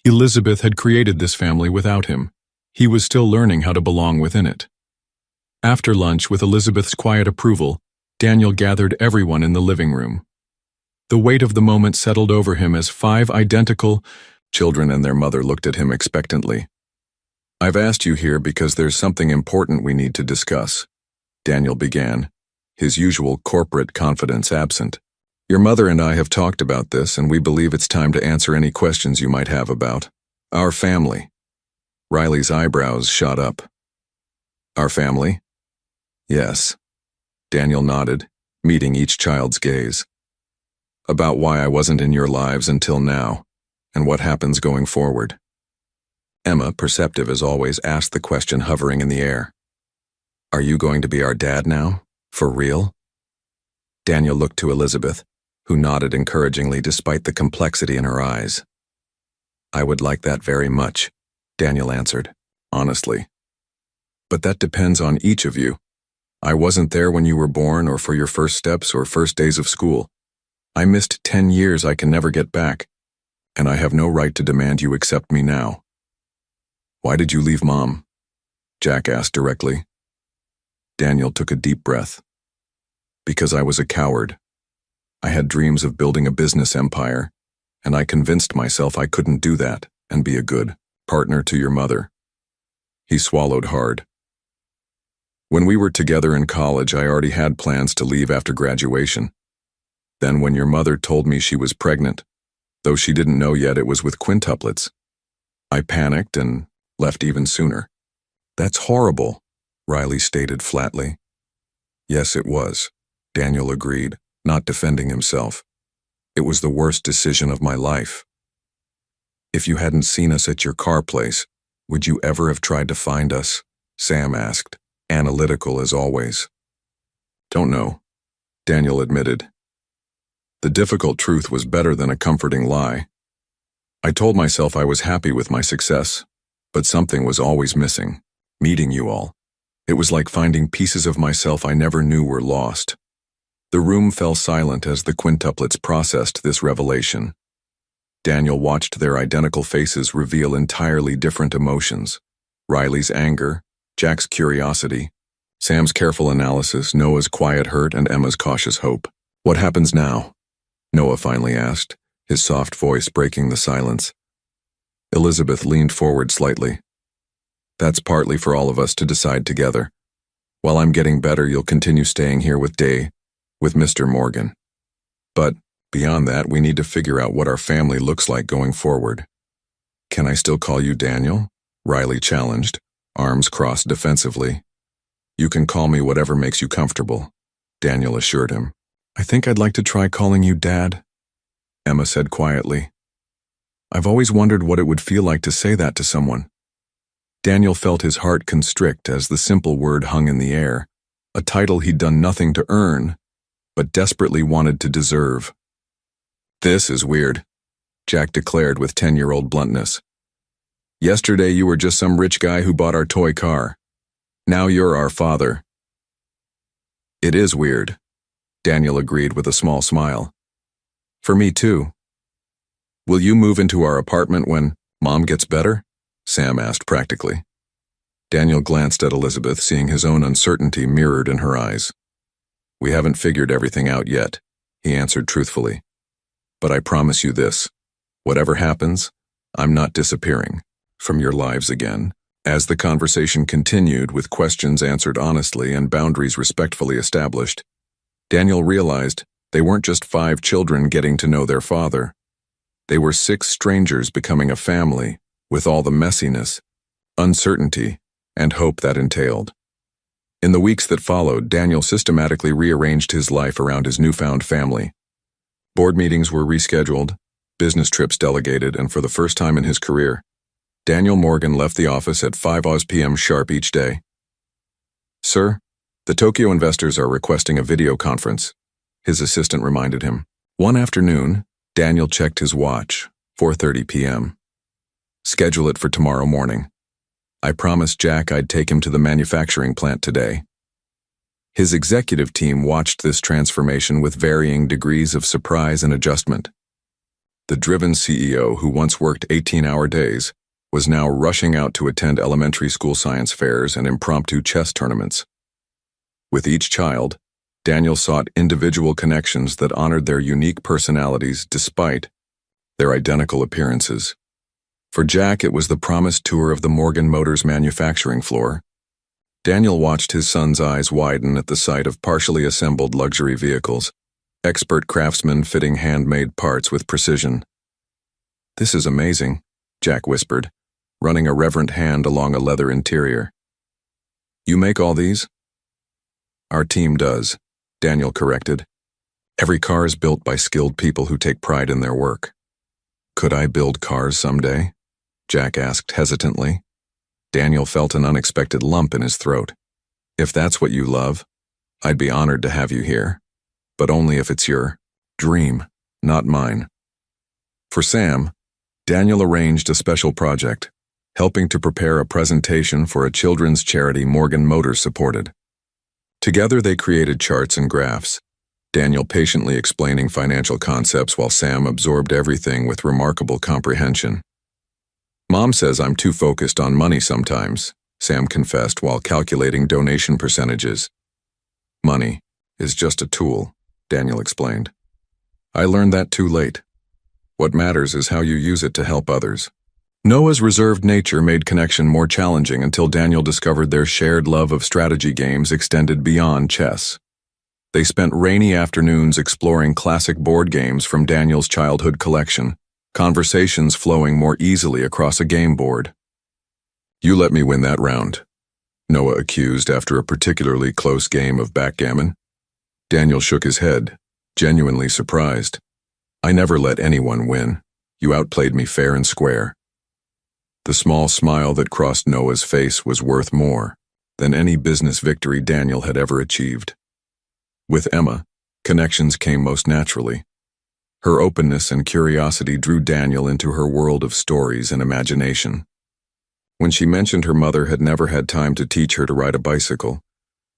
Elizabeth had created this family without him. He was still learning how to belong within it. After lunch, with Elizabeth's quiet approval, Daniel gathered everyone in the living room. The weight of the moment settled over him as 5 identical children and their mother looked at him expectantly. "I've asked you here because there's something important we need to discuss," Daniel began, his usual corporate confidence absent. "Your mother and I have talked about this, and we believe it's time to answer any questions you might have about our family." Riley's eyebrows shot up. "Our family?" "Yes." Daniel nodded, meeting each child's gaze. "About why I wasn't in your lives until now, and what happens going forward." Emma, perceptive as always, asked the question hovering in the air. "Are you going to be our dad now? For real?" Daniel looked to Elizabeth, who nodded encouragingly despite the complexity in her eyes. "I would like that very much," Daniel answered, honestly. "But that depends on each of you. I wasn't there when you were born or for your first steps or first days of school. I missed 10 years I can never get back, and I have no right to demand you accept me now." "Why did you leave Mom?" Jack asked directly. Daniel took a deep breath. "Because I was a coward. I had dreams of building a business empire, and I convinced myself I couldn't do that and be a good partner to your mother." He swallowed hard. "When we were together in college, I already had plans to leave after graduation. Then when your mother told me she was pregnant, though she didn't know yet it was with quintuplets, I panicked and left even sooner." "That's horrible," Riley stated flatly. "Yes, it was," Daniel agreed, not defending himself. "It was the worst decision of my life." "If you hadn't seen us at your car place, would you ever have tried to find us?" Sam asked, analytical as always. "Don't know," Daniel admitted. The difficult truth was better than a comforting lie. I told myself I was happy with my success, but something was always missing: meeting you all. It was like finding pieces of myself I never knew were lost. The room fell silent as the quintuplets processed this revelation. Daniel watched their identical faces reveal entirely different emotions. Riley's anger, Jack's curiosity, Sam's careful analysis, Noah's quiet hurt, and Emma's cautious hope. "What happens now?" Noah finally asked, his soft voice breaking the silence. Elizabeth leaned forward slightly. "That's partly for all of us to decide together. While I'm getting better, you'll continue staying here with Mr. Morgan. But beyond that, we need to figure out what our family looks like going forward." "Can I still call you Daniel?" Riley challenged, arms crossed defensively. "You can call me whatever makes you comfortable," Daniel assured him. "I think I'd like to try calling you Dad," Emma said quietly. "I've always wondered what it would feel like to say that to someone." Daniel felt his heart constrict as the simple word hung in the air, a title he'd done nothing to earn, but desperately wanted to deserve. "This is weird," Jack declared with 10-year-old bluntness. "Yesterday you were just some rich guy who bought our toy car. Now you're our father." "It is weird," Daniel agreed with a small smile. "For me too." "Will you move into our apartment when Mom gets better?" Sam asked practically. Daniel glanced at Elizabeth, seeing his own uncertainty mirrored in her eyes. "We haven't figured everything out yet," he answered truthfully. "But I promise you this, whatever happens, I'm not disappearing from your lives again." As the conversation continued, with questions answered honestly and boundaries respectfully established, Daniel realized they weren't just 5 children getting to know their father. They were 6 strangers becoming a family, with all the messiness, uncertainty, and hope that entailed. In the weeks that followed, Daniel systematically rearranged his life around his newfound family. Board meetings were rescheduled, business trips delegated, and for the first time in his career, Daniel Morgan left the office at 5 p.m. sharp each day. "Sir, the Tokyo investors are requesting a video conference," his assistant reminded him. One afternoon, Daniel checked his watch, 4:30 p.m. "Schedule it for tomorrow morning. I promised Jack I'd take him to the manufacturing plant today." His executive team watched this transformation with varying degrees of surprise and adjustment. The driven CEO, who once worked 18-hour days, was now rushing out to attend elementary school science fairs and impromptu chess tournaments. With each child, Daniel sought individual connections that honored their unique personalities despite their identical appearances. For Jack, it was the promised tour of the Morgan Motors manufacturing floor. Daniel watched his son's eyes widen at the sight of partially assembled luxury vehicles, expert craftsmen fitting handmade parts with precision. "This is amazing," Jack whispered, running a reverent hand along a leather interior. "You make all these?" "Our team does," Daniel corrected. "Every car is built by skilled people who take pride in their work." "Could I build cars someday?" Jack asked hesitantly. Daniel felt an unexpected lump in his throat. "If that's what you love, I'd be honored to have you here, but only if it's your dream, not mine." For Sam, Daniel arranged a special project, helping to prepare a presentation for a children's charity Morgan Motors supported. Together they created charts and graphs, Daniel patiently explaining financial concepts while Sam absorbed everything with remarkable comprehension. "Mom says I'm too focused on money sometimes," Sam confessed while calculating donation percentages. "Money is just a tool," Daniel explained. "I learned that too late. What matters is how you use it to help others." Noah's reserved nature made connection more challenging until Daniel discovered their shared love of strategy games extended beyond chess. They spent rainy afternoons exploring classic board games from Daniel's childhood collection, conversations flowing more easily across a game board. "You let me win that round," Noah accused after a particularly close game of backgammon. Daniel shook his head, genuinely surprised. "I never let anyone win. You outplayed me fair and square." The small smile that crossed Noah's face was worth more than any business victory Daniel had ever achieved. With Emma, connections came most naturally. Her openness and curiosity drew Daniel into her world of stories and imagination. When she mentioned her mother had never had time to teach her to ride a bicycle,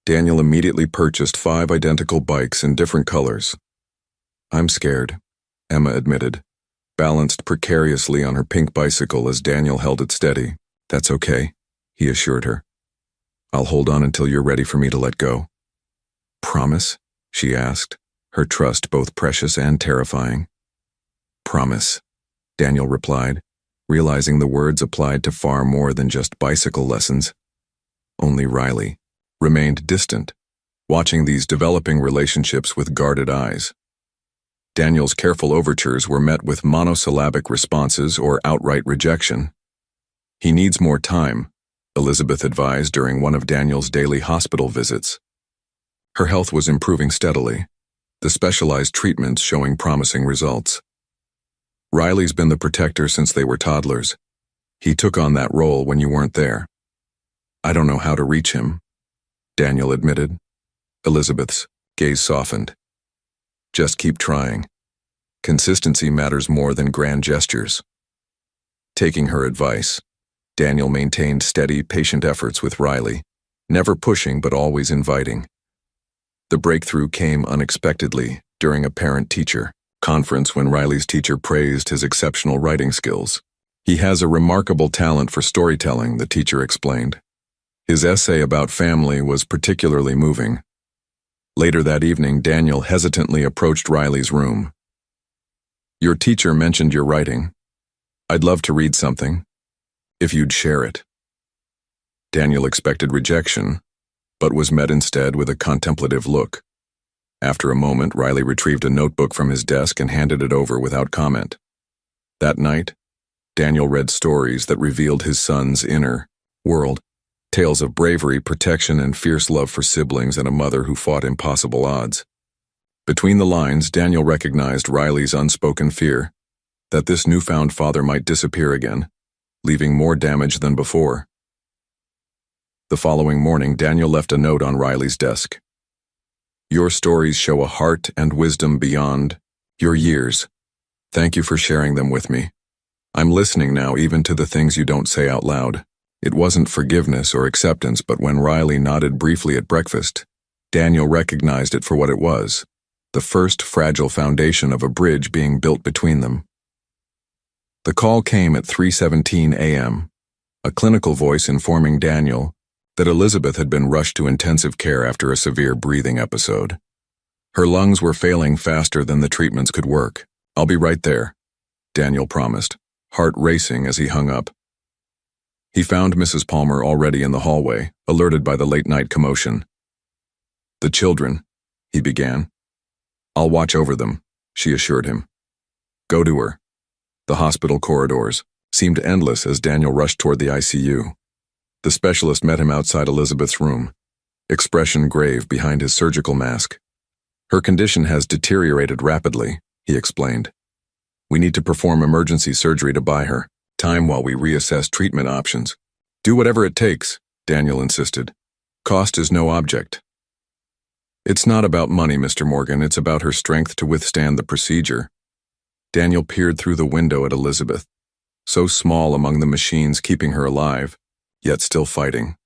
Daniel immediately purchased 5 identical bikes in different colors. "I'm scared," Emma admitted, balanced precariously on her pink bicycle as Daniel held it steady. "That's okay," he assured her. "I'll hold on until you're ready for me to let go." "Promise?" she asked, her trust both precious and terrifying. "Promise," Daniel replied, realizing the words applied to far more than just bicycle lessons. Only Riley remained distant, watching these developing relationships with guarded eyes. Daniel's careful overtures were met with monosyllabic responses or outright rejection. "He needs more time," Elizabeth advised during one of Daniel's daily hospital visits. Her health was improving steadily, the specialized treatments showing promising results. "Riley's been the protector since they were toddlers. He took on that role when you weren't there." "I don't know how to reach him," Daniel admitted. Elizabeth's gaze softened. "Just keep trying. Consistency matters more than grand gestures." Taking her advice, Daniel maintained steady, patient efforts with Riley, never pushing but always inviting. The breakthrough came unexpectedly during a parent-teacher conference when Riley's teacher praised his exceptional writing skills. "He has a remarkable talent for storytelling," the teacher explained. His essay about family was particularly moving. Later that evening, Daniel hesitantly approached Riley's room. "Your teacher mentioned your writing. I'd love to read something, if you'd share it." Daniel expected rejection, but was met instead with a contemplative look. After a moment, Riley retrieved a notebook from his desk and handed it over without comment. That night, Daniel read stories that revealed his son's inner world, tales of bravery, protection, and fierce love for siblings and a mother who fought impossible odds. Between the lines, Daniel recognized Riley's unspoken fear that this newfound father might disappear again, leaving more damage than before. The following morning, Daniel left a note on Riley's desk. "Your stories show a heart and wisdom beyond your years. Thank you for sharing them with me. I'm listening now, even to the things you don't say out loud." It wasn't forgiveness or acceptance, but when Riley nodded briefly at breakfast, Daniel recognized it for what it was, the first fragile foundation of a bridge being built between them. The call came at 3:17 a.m., a clinical voice informing Daniel that Elizabeth had been rushed to intensive care after a severe breathing episode. Her lungs were failing faster than the treatments could work. "I'll be right there," Daniel promised, heart racing as he hung up. He found Mrs. Palmer already in the hallway, alerted by the late-night commotion. "The children," he began. "I'll watch over them," she assured him. "Go to her." The hospital corridors seemed endless as Daniel rushed toward the ICU. The specialist met him outside Elizabeth's room, expression grave behind his surgical mask. "Her condition has deteriorated rapidly," he explained. "We need to perform emergency surgery to buy her time while we reassess treatment options." "Do whatever it takes," Daniel insisted. "Cost is no object." "It's not about money, Mr. Morgan. It's about her strength to withstand the procedure." Daniel peered through the window at Elizabeth, so small among the machines keeping her alive, yet still fighting.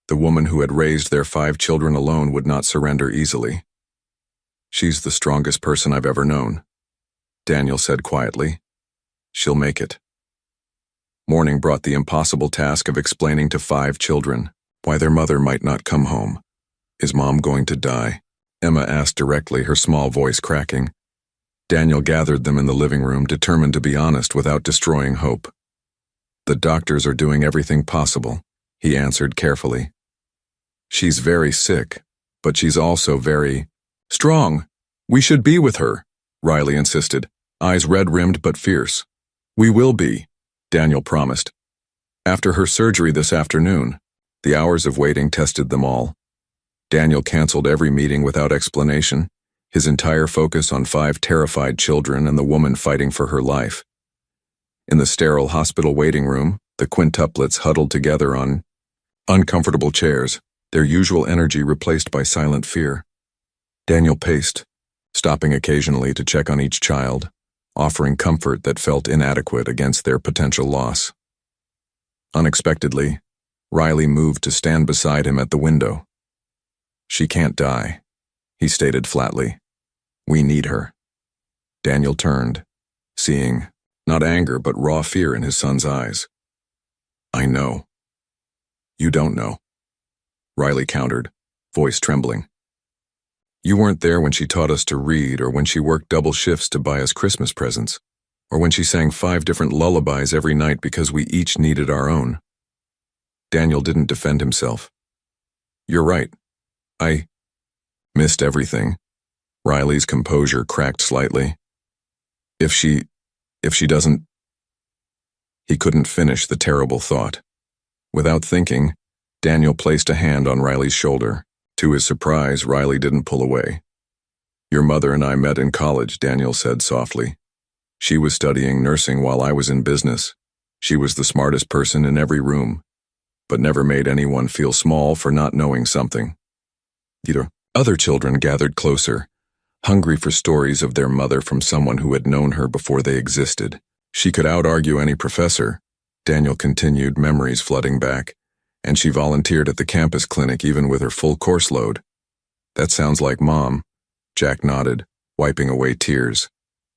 The woman who had raised their 5 children alone would not surrender easily. "She's the strongest person I've ever known," Daniel said quietly. "She'll make it." Morning brought the impossible task of explaining to 5 children why their mother might not come home. "Is Mom going to die?" Emma asked directly, her small voice cracking. Daniel gathered them in the living room, determined to be honest without destroying hope. "The doctors are doing everything possible," he answered carefully. "She's very sick, but she's also very strong. We should be with her," Riley insisted, eyes red-rimmed but fierce. "We will be," Daniel promised. After her surgery this afternoon, the hours of waiting tested them all. Daniel canceled every meeting without explanation, his entire focus on 5 terrified children and the woman fighting for her life. In the sterile hospital waiting room, the quintuplets huddled together on uncomfortable chairs, their usual energy replaced by silent fear. Daniel paced, stopping occasionally to check on each child, offering comfort that felt inadequate against their potential loss. Unexpectedly, Riley moved to stand beside him at the window. "She can't die," he stated flatly. "We need her." Daniel turned, seeing not anger but raw fear in his son's eyes. "I know." "You don't know," Riley countered, voice trembling. "You weren't there when she taught us to read, or when she worked double shifts to buy us Christmas presents, or when she sang 5 different lullabies every night because we each needed our own." Daniel didn't defend himself. "You're right. I missed everything." Riley's composure cracked slightly. If she doesn't... He couldn't finish the terrible thought. Without thinking, Daniel placed a hand on Riley's shoulder. To his surprise, Riley didn't pull away. "Your mother and I met in college," Daniel said softly. "She was studying nursing while I was in business. She was the smartest person in every room, but never made anyone feel small for not knowing something." Other children gathered closer, hungry for stories of their mother from someone who had known her before they existed. "She could out-argue any professor," Daniel continued, memories flooding back. "And she volunteered at the campus clinic even with her full course load." "That sounds like Mom," Jack nodded, wiping away tears.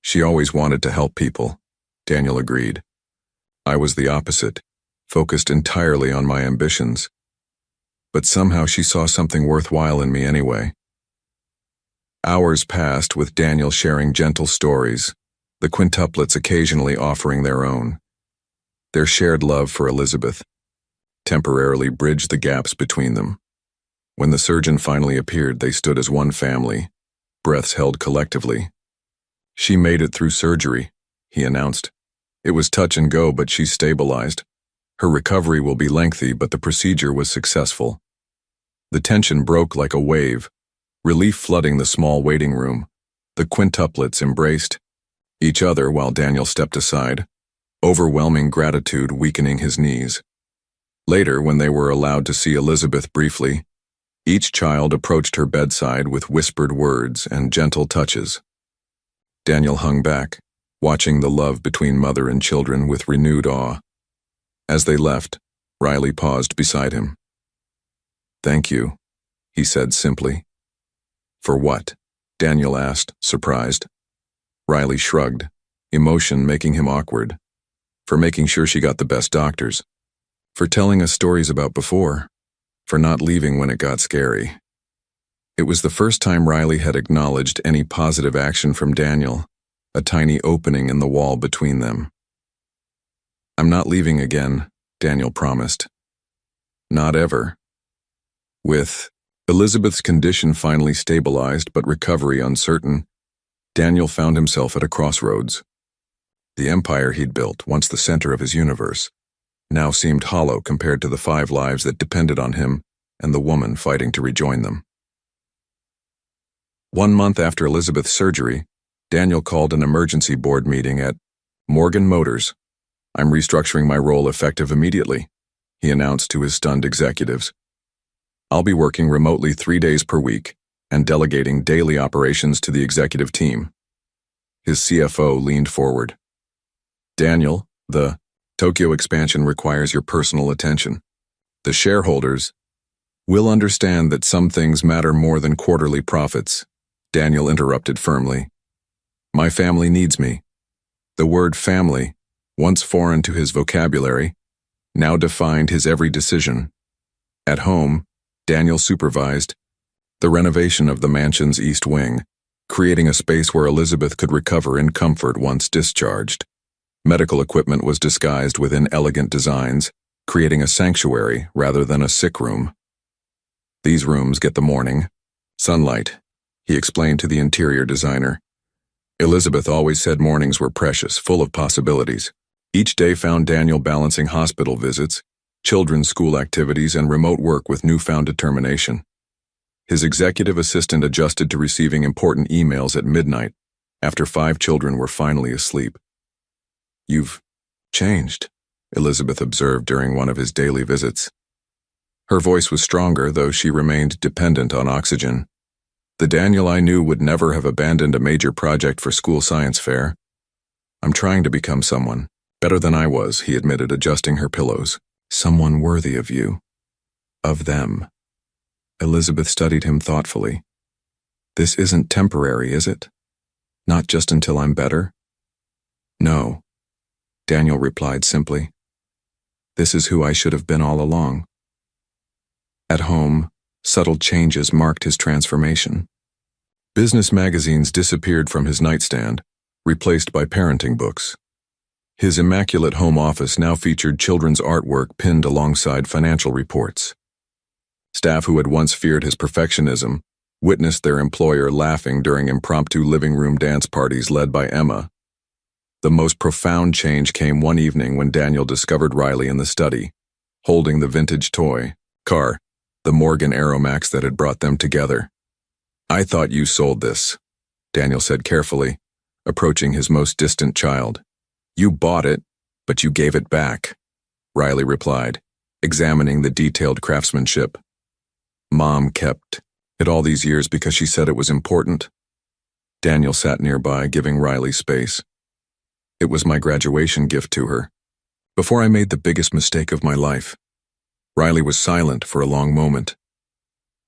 "She always wanted to help people," Daniel agreed. "I was the opposite, focused entirely on my ambitions. But somehow she saw something worthwhile in me anyway." Hours passed with Daniel sharing gentle stories, the quintuplets occasionally offering their own. Their shared love for Elizabeth temporarily bridged the gaps between them. When the surgeon finally appeared, they stood as one family, breaths held collectively. "She made it through surgery," he announced. "It was touch and go, but she's stabilized. Her recovery will be lengthy, but the procedure was successful." The tension broke like a wave, relief flooding the small waiting room. The quintuplets embraced each other while Daniel stepped aside, overwhelming gratitude weakening his knees. Later, when they were allowed to see Elizabeth briefly, each child approached her bedside with whispered words and gentle touches. Daniel hung back, watching the love between mother and children with renewed awe. As they left, Riley paused beside him. "Thank you," he said simply. "For what?" Daniel asked, surprised. Riley shrugged, emotion making him awkward. "For making sure she got the best doctors. For telling us stories about before. For not leaving when it got scary." It was the first time Riley had acknowledged any positive action from Daniel, a tiny opening in the wall between them. "I'm not leaving again," Daniel promised. "Not ever." With Elizabeth's condition finally stabilized but recovery uncertain, Daniel found himself at a crossroads. The empire he'd built, once the center of his universe, now seemed hollow compared to the 5 lives that depended on him and the woman fighting to rejoin them. 1 month after Elizabeth's surgery, Daniel called an emergency board meeting at Morgan Motors. "I'm restructuring my role effective immediately," he announced to his stunned executives. "I'll be working remotely 3 days per week and delegating daily operations to the executive team." His CFO leaned forward. "Daniel, the Tokyo expansion requires your personal attention. The shareholders will understand that some things matter more than quarterly profits," Daniel interrupted firmly. "My family needs me." The word family, once foreign to his vocabulary, now defined his every decision. At home, Daniel supervised the renovation of the mansion's east wing, creating a space where Elizabeth could recover in comfort once discharged. Medical equipment was disguised within elegant designs, creating a sanctuary rather than a sick room. "These rooms get the morning sunlight," he explained to the interior designer. Elizabeth always said mornings were precious, full of possibilities. Each day found Daniel balancing hospital visits, children's school activities, and remote work with newfound determination. His executive assistant adjusted to receiving important emails at midnight, after 5 children were finally asleep. "You've changed," Elizabeth observed during one of his daily visits. Her voice was stronger, though she remained dependent on oxygen. "The Daniel I knew would never have abandoned a major project for school science fair. I'm trying to become someone better than I was," he admitted, adjusting her pillows. Someone worthy of you. Of them. Elizabeth studied him thoughtfully. This isn't temporary, is it? Not just until I'm better? No, Daniel replied simply. This is who I should have been all along. At home, subtle changes marked his transformation. Business magazines disappeared from his nightstand, replaced by parenting books. His immaculate home office now featured children's artwork pinned alongside financial reports. Staff who had once feared his perfectionism witnessed their employer laughing during impromptu living room dance parties led by Emma. The most profound change came one evening when Daniel discovered Riley in the study, holding the vintage toy car, the Morgan Aeromax that had brought them together. I thought you sold this, Daniel said carefully, approaching his most distant child. You bought it, but you gave it back, Riley replied, examining the detailed craftsmanship. Mom kept it all these years because she said it was important. Daniel sat nearby, giving Riley space. It was my graduation gift to her, before I made the biggest mistake of my life. Riley was silent for a long moment.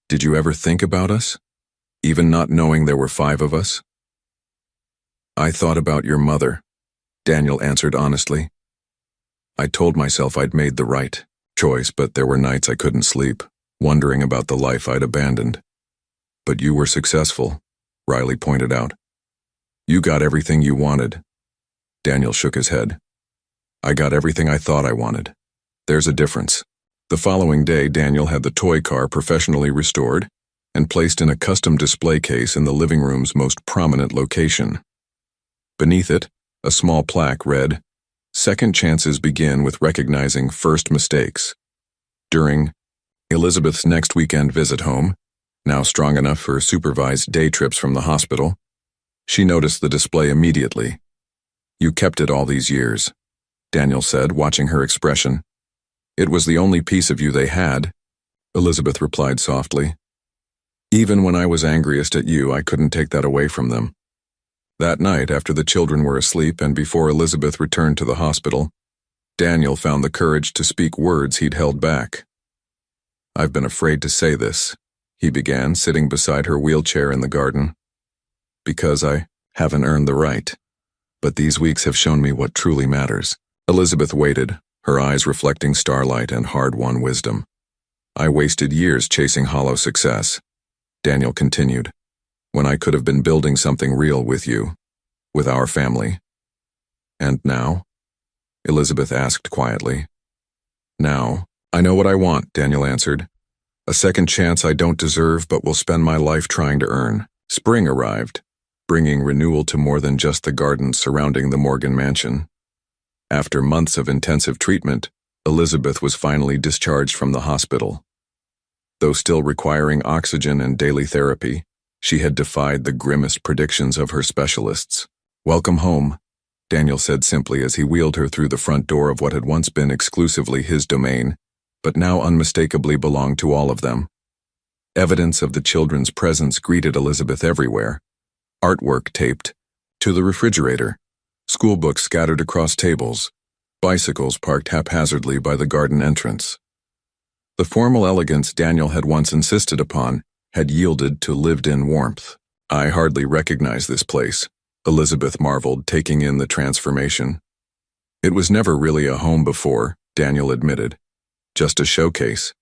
Did you ever think about us? Even not knowing there were 5 of us? I thought about your mother, Daniel answered honestly. I told myself I'd made the right choice, but there were nights I couldn't sleep, wondering about the life I'd abandoned. But you were successful, Riley pointed out. You got everything you wanted. Daniel shook his head. I got everything I thought I wanted. There's a difference. The following day, Daniel had the toy car professionally restored and placed in a custom display case in the living room's most prominent location. Beneath it, a small plaque read, "Second chances begin with recognizing first mistakes." During Elizabeth's next weekend visit home, now strong enough for supervised day trips from the hospital, she noticed the display immediately. You kept it all these years, Daniel said, watching her expression. It was the only piece of you they had, Elizabeth replied softly. Even when I was angriest at you, I couldn't take that away from them. That night, after the children were asleep and before Elizabeth returned to the hospital, Daniel found the courage to speak words he'd held back. I've been afraid to say this, he began, sitting beside her wheelchair in the garden. Because I haven't earned the right. But these weeks have shown me what truly matters. Elizabeth waited, her eyes reflecting starlight and hard-won wisdom. I wasted years chasing hollow success, Daniel continued, when I could have been building something real with you, with our family. And now? Elizabeth asked quietly. Now, I know what I want, Daniel answered. A second chance I don't deserve but will spend my life trying to earn. Spring arrived, bringing renewal to more than just the gardens surrounding the Morgan mansion. After months of intensive treatment, Elizabeth was finally discharged from the hospital. Though still requiring oxygen and daily therapy, she had defied the grimmest predictions of her specialists. Welcome home, Daniel said simply as he wheeled her through the front door of what had once been exclusively his domain, but now unmistakably belonged to all of them. Evidence of the children's presence greeted Elizabeth everywhere. Artwork taped to the refrigerator, school books scattered across tables, bicycles parked haphazardly by the garden entrance. The formal elegance Daniel had once insisted upon had yielded to lived-in warmth. I hardly recognize this place, Elizabeth marveled, taking in the transformation. It was never really a home before, Daniel admitted, just a showcase.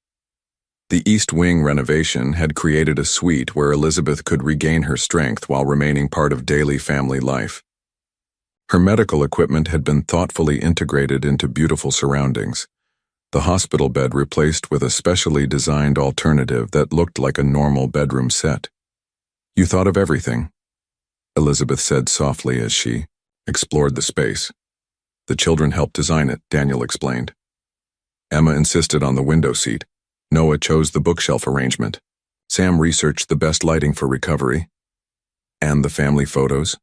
The East Wing renovation had created a suite where Elizabeth could regain her strength while remaining part of daily family life. Her medical equipment had been thoughtfully integrated into beautiful surroundings, the hospital bed replaced with a specially designed alternative that looked like a normal bedroom set. You thought of everything, Elizabeth said softly as she explored the space. The children helped design it, Daniel explained. Emma insisted on the window seat. Noah chose the bookshelf arrangement. Sam researched the best lighting for recovery. And the family photos?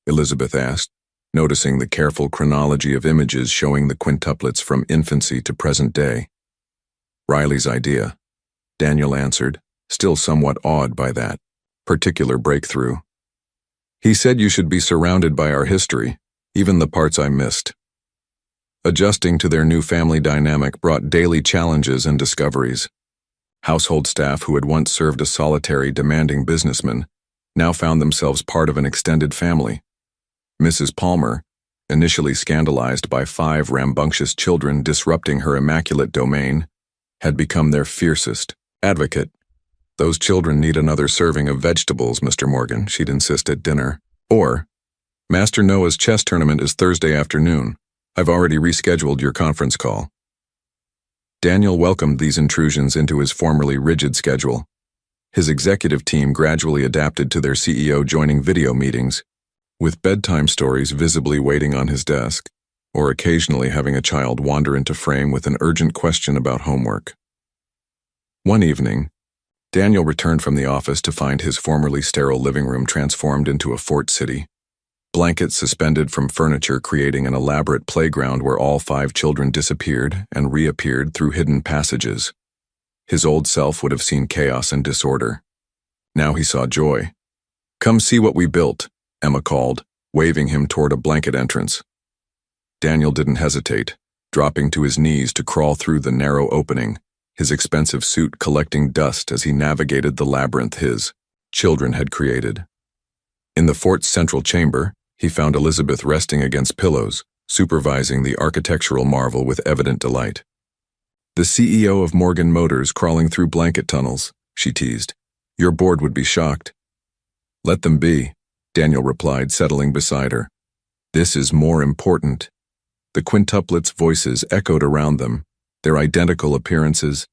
Elizabeth asked, noticing the careful chronology of images showing the quintuplets from infancy to present day. Riley's idea, Daniel answered, still somewhat awed by that particular breakthrough. He said you should be surrounded by our history, even the parts I missed. Adjusting to their new family dynamic brought daily challenges and discoveries. Household staff who had once served a solitary, demanding businessman now found themselves part of an extended family. Mrs. Palmer, initially scandalized by 5 rambunctious children disrupting her immaculate domain, had become their fiercest advocate. "Those children need another serving of vegetables, Mr. Morgan," she'd insist at dinner. Or, "Master Noah's chess tournament is Thursday afternoon. I've already rescheduled your conference call." Daniel welcomed these intrusions into his formerly rigid schedule. His executive team gradually adapted to their CEO joining video meetings, with bedtime stories visibly waiting on his desk, or occasionally having a child wander into frame with an urgent question about homework. One evening, Daniel returned from the office to find his formerly sterile living room transformed into a fort city. Blankets suspended from furniture creating an elaborate playground where all 5 children disappeared and reappeared through hidden passages. His old self would have seen chaos and disorder. Now he saw joy. "Come see what we built," Emma called, waving him toward a blanket entrance. Daniel didn't hesitate, dropping to his knees to crawl through the narrow opening, his expensive suit collecting dust as he navigated the labyrinth his children had created. In the fort's central chamber, he found Elizabeth resting against pillows, supervising the architectural marvel with evident delight. "The CEO of Morgan Motors crawling through blanket tunnels," she teased. "Your board would be shocked." "Let them be," Daniel replied, settling beside her. "This is more important." The quintuplets' voices echoed around them, their identical appearances,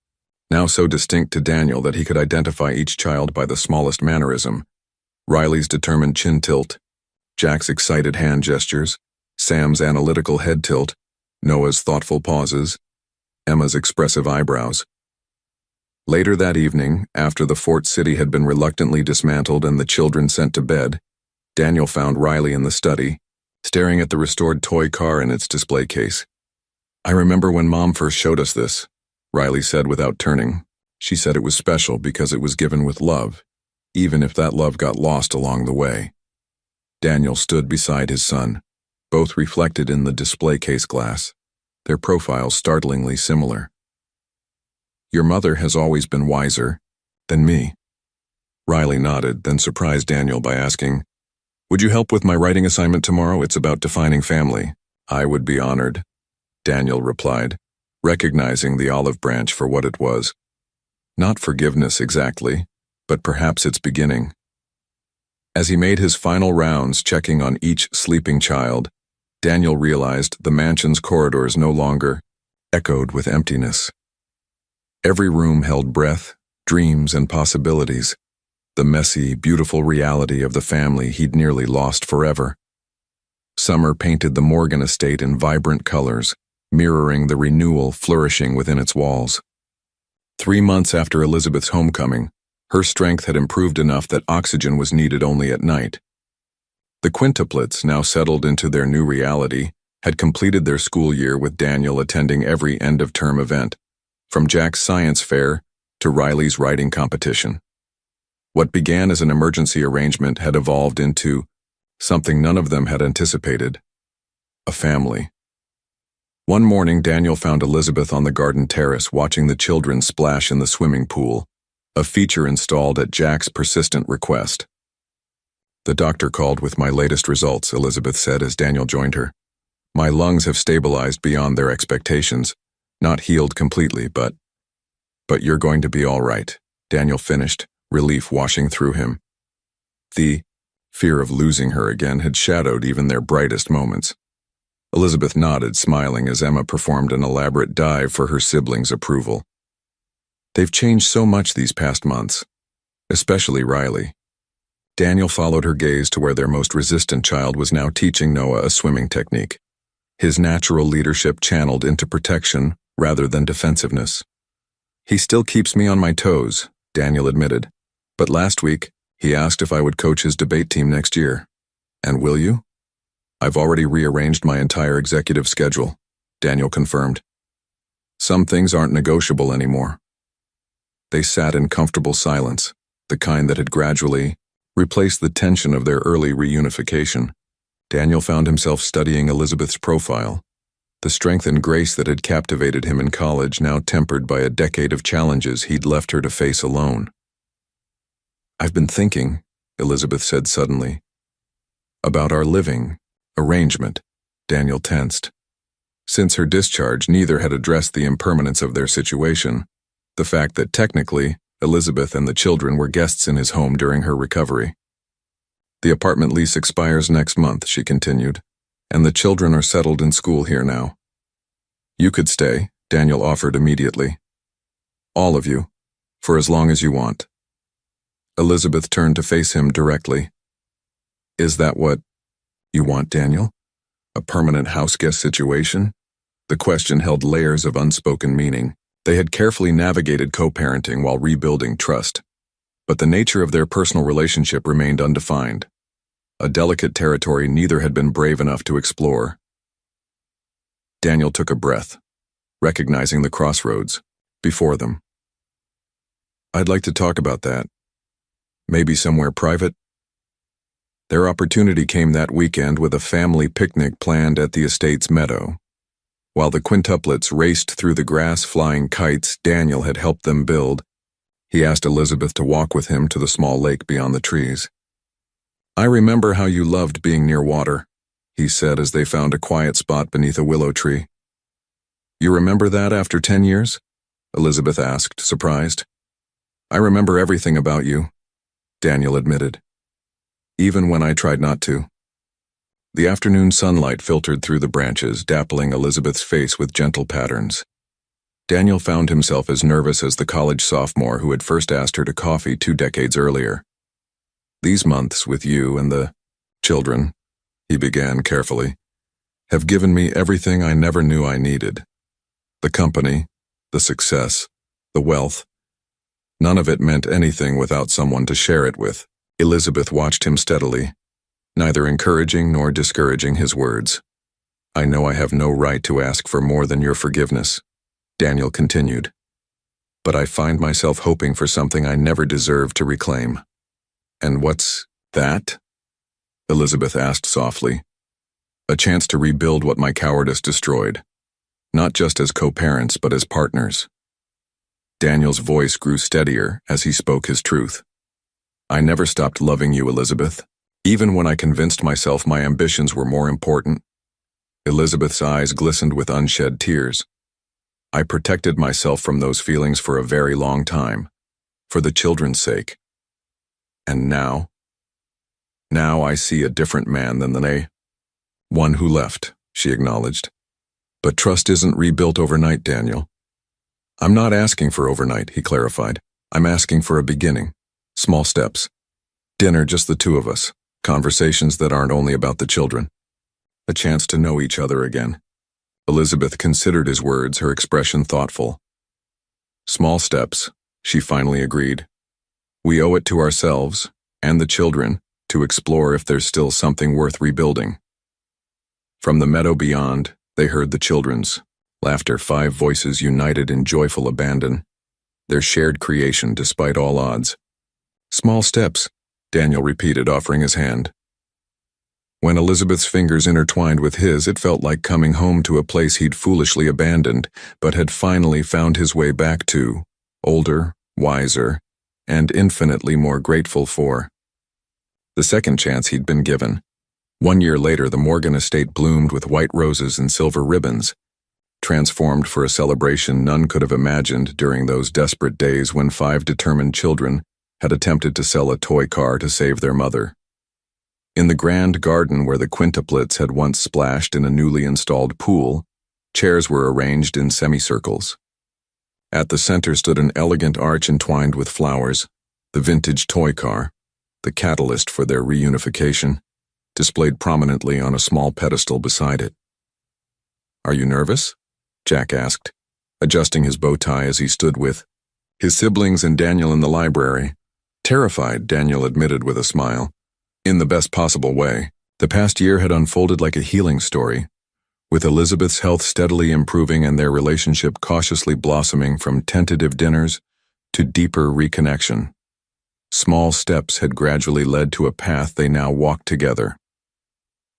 now so distinct to Daniel that he could identify each child by the smallest mannerism. Riley's determined chin tilt, Jack's excited hand gestures, Sam's analytical head tilt, Noah's thoughtful pauses, Emma's expressive eyebrows. Later that evening, after the fort city had been reluctantly dismantled and the children sent to bed, Daniel found Riley in the study, staring at the restored toy car in its display case. "I remember when Mom first showed us this," Riley said without turning. "She said it was special because it was given with love, even if that love got lost along the way." Daniel stood beside his son, both reflected in the display case glass, their profiles startlingly similar. "Your mother has always been wiser than me." Riley nodded, then surprised Daniel by asking, "Would you help with my writing assignment tomorrow? It's about defining family." "I would be honored," Daniel replied, recognizing the olive branch for what it was. Not forgiveness exactly, but perhaps its beginning. As he made his final rounds checking on each sleeping child, Daniel realized the mansion's corridors no longer echoed with emptiness. Every room held breath, dreams, and possibilities, the messy, beautiful reality of the family he'd nearly lost forever. Summer painted the Morgan estate in vibrant colors, mirroring the renewal flourishing within its walls. 3 months after Elizabeth's homecoming, her strength had improved enough that oxygen was needed only at night. The quintuplets, now settled into their new reality, had completed their school year with Daniel attending every end-of-term event, from Jack's science fair to Riley's writing competition. What began as an emergency arrangement had evolved into something none of them had anticipated: a family. One morning, Daniel found Elizabeth on the garden terrace watching the children splash in the swimming pool, a feature installed at Jack's persistent request. "The doctor called with my latest results," Elizabeth said as Daniel joined her. "My lungs have stabilized beyond their expectations, not healed completely, but you're going to be all right," Daniel finished, relief washing through him. The fear of losing her again had shadowed even their brightest moments. Elizabeth nodded, smiling as Emma performed an elaborate dive for her siblings' approval. "They've changed so much these past months, especially Riley." Daniel followed her gaze to where their most resistant child was now teaching Noah a swimming technique, his natural leadership channeled into protection rather than defensiveness. "He still keeps me on my toes," Daniel admitted, "but last week, he asked if I would coach his debate team next year." "And will you?" "I've already rearranged my entire executive schedule," Daniel confirmed. "Some things aren't negotiable anymore." They sat in comfortable silence, the kind that had gradually replaced the tension of their early reunification. Daniel found himself studying Elizabeth's profile, The strength and grace that had captivated him in college now tempered by a decade of challenges he'd left her to face alone. "I've been thinking," Elizabeth said suddenly, "about our living arrangement." Daniel tensed. Since her discharge, neither had addressed the impermanence of their situation, the fact that technically, Elizabeth and the children were guests in his home during her recovery. "The apartment lease expires next month," she continued, "and the children are settled in school here now. You could stay," Daniel offered immediately. "All of you, for as long as you want." Elizabeth turned to face him directly. "Is that what you want, Daniel? A permanent house guest situation?" The question held layers of unspoken meaning. They had carefully navigated co-parenting while rebuilding trust, but the nature of their personal relationship remained undefined, a delicate territory neither had been brave enough to explore. Daniel took a breath, recognizing the crossroads before them. "I'd like to talk about that. Maybe somewhere private?" Their opportunity came that weekend with a family picnic planned at the estate's meadow. While the quintuplets raced through the grass flying kites Daniel had helped them build, he asked Elizabeth to walk with him to the small lake beyond the trees. "I remember how you loved being near water," he said as they found a quiet spot beneath a willow tree. "You remember that after 10 years? Elizabeth asked, surprised. "I remember everything about you," Daniel admitted, "even when I tried not to." The afternoon sunlight filtered through the branches, dappling Elizabeth's face with gentle patterns. Daniel found himself as nervous as the college sophomore who had first asked her to coffee 2 decades earlier. "These months with you and the children," he began carefully, "have given me everything I never knew I needed. The company, the success, the wealth. None of it meant anything without someone to share it with." Elizabeth watched him steadily, neither encouraging nor discouraging his words. "I know I have no right to ask for more than your forgiveness," Daniel continued, "but I find myself hoping for something I never deserved to reclaim." "And what's that?" Elizabeth asked softly. "A chance to rebuild what my cowardice destroyed, not just as co-parents but as partners." Daniel's voice grew steadier as he spoke his truth. "I never stopped loving you, Elizabeth. Even when I convinced myself my ambitions were more important." Elizabeth's eyes glistened with unshed tears. "I protected myself from those feelings for a very long time, for the children's sake. And now I see a different man than they. One who left," she acknowledged. "But trust isn't rebuilt overnight, Daniel." "I'm not asking for overnight," he clarified. "I'm asking for a beginning. Small steps. Dinner, just the two of us. Conversations that aren't only about the children. A chance to know each other again." Elizabeth considered his words, her expression thoughtful. "Small steps," she finally agreed. "We owe it to ourselves, and the children, to explore if there's still something worth rebuilding." From the meadow beyond, they heard the children's laughter, 5 voices united in joyful abandon, their shared creation despite all odds. "Small steps," Daniel repeated, offering his hand. When Elizabeth's fingers intertwined with his, it felt like coming home to a place he'd foolishly abandoned, but had finally found his way back to, older, wiser, and infinitely more grateful for. The second chance he'd been given. 1 year later, the Morgan estate bloomed with white roses and silver ribbons, transformed for a celebration none could have imagined during those desperate days when 5 determined children had attempted to sell a toy car to save their mother. In the grand garden where the quintuplets had once splashed in a newly installed pool, chairs were arranged in semicircles. At the center stood an elegant arch entwined with flowers, the vintage toy car, the catalyst for their reunification, displayed prominently on a small pedestal beside it. "Are you nervous?" Jack asked, adjusting his bow tie as he stood with his siblings and Daniel in the library. "Terrified," Daniel admitted with a smile. "In the best possible way." The past year had unfolded like a healing story, with Elizabeth's health steadily improving and their relationship cautiously blossoming from tentative dinners to deeper reconnection. Small steps had gradually led to a path they now walked together.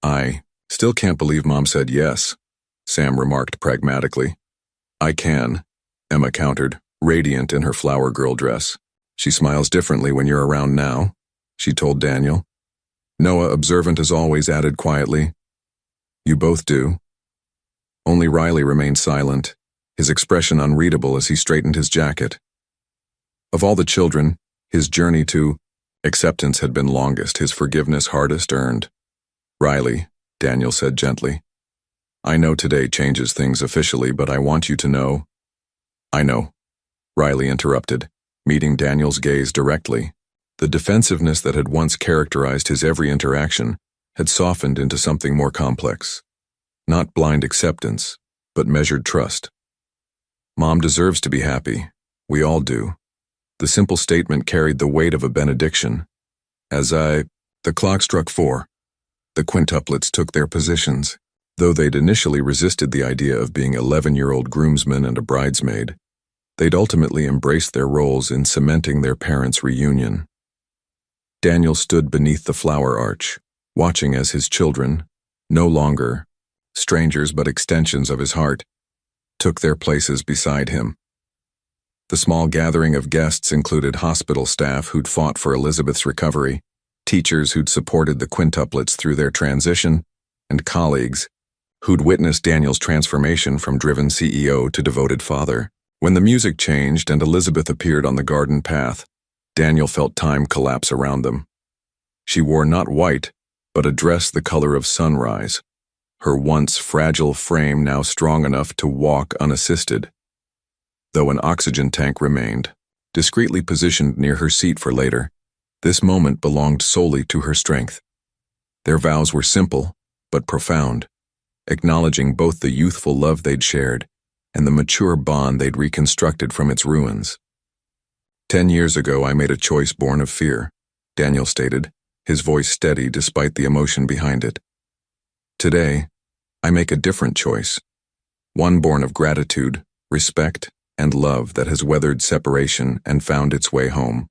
"I still can't believe Mom said yes," Sam remarked pragmatically. I can, Emma countered, radiant in her flower girl dress. She smiles differently when you're around now, she told Daniel. Noah, observant as always, added quietly, You both do. Only Riley remained silent, his expression unreadable as he straightened his jacket. Of all the children, his journey to acceptance had been longest, his forgiveness hardest earned. Riley, Daniel said gently, I know today changes things officially, but I want you to know. I know, Riley interrupted, meeting Daniel's gaze directly. The defensiveness that had once characterized his every interaction had softened into something more complex. Not blind acceptance, but measured trust. Mom deserves to be happy. We all do. The simple statement carried the weight of a benediction. The clock struck 4. The quintuplets took their positions. Though they'd initially resisted the idea of being 11-year-old groomsmen and a bridesmaid, they'd ultimately embraced their roles in cementing their parents' reunion. Daniel stood beneath the flower arch, watching as his children, no longer strangers but extensions of his heart, took their places beside him. The small gathering of guests included hospital staff who'd fought for Elizabeth's recovery, teachers who'd supported the quintuplets through their transition, and colleagues who'd witnessed Daniel's transformation from driven CEO to devoted father. When the music changed and Elizabeth appeared on the garden path, Daniel felt time collapse around them. She wore not white, but a dress the color of sunrise, her once fragile frame now strong enough to walk unassisted. Though an oxygen tank remained, discreetly positioned near her seat for later, this moment belonged solely to her strength. Their vows were simple, but profound, acknowledging both the youthful love they'd shared and the mature bond they'd reconstructed from its ruins. 10 years ago, I made a choice born of fear, Daniel stated, his voice steady despite the emotion behind it. Today, I make a different choice, one born of gratitude, respect, and love that has weathered separation and found its way home.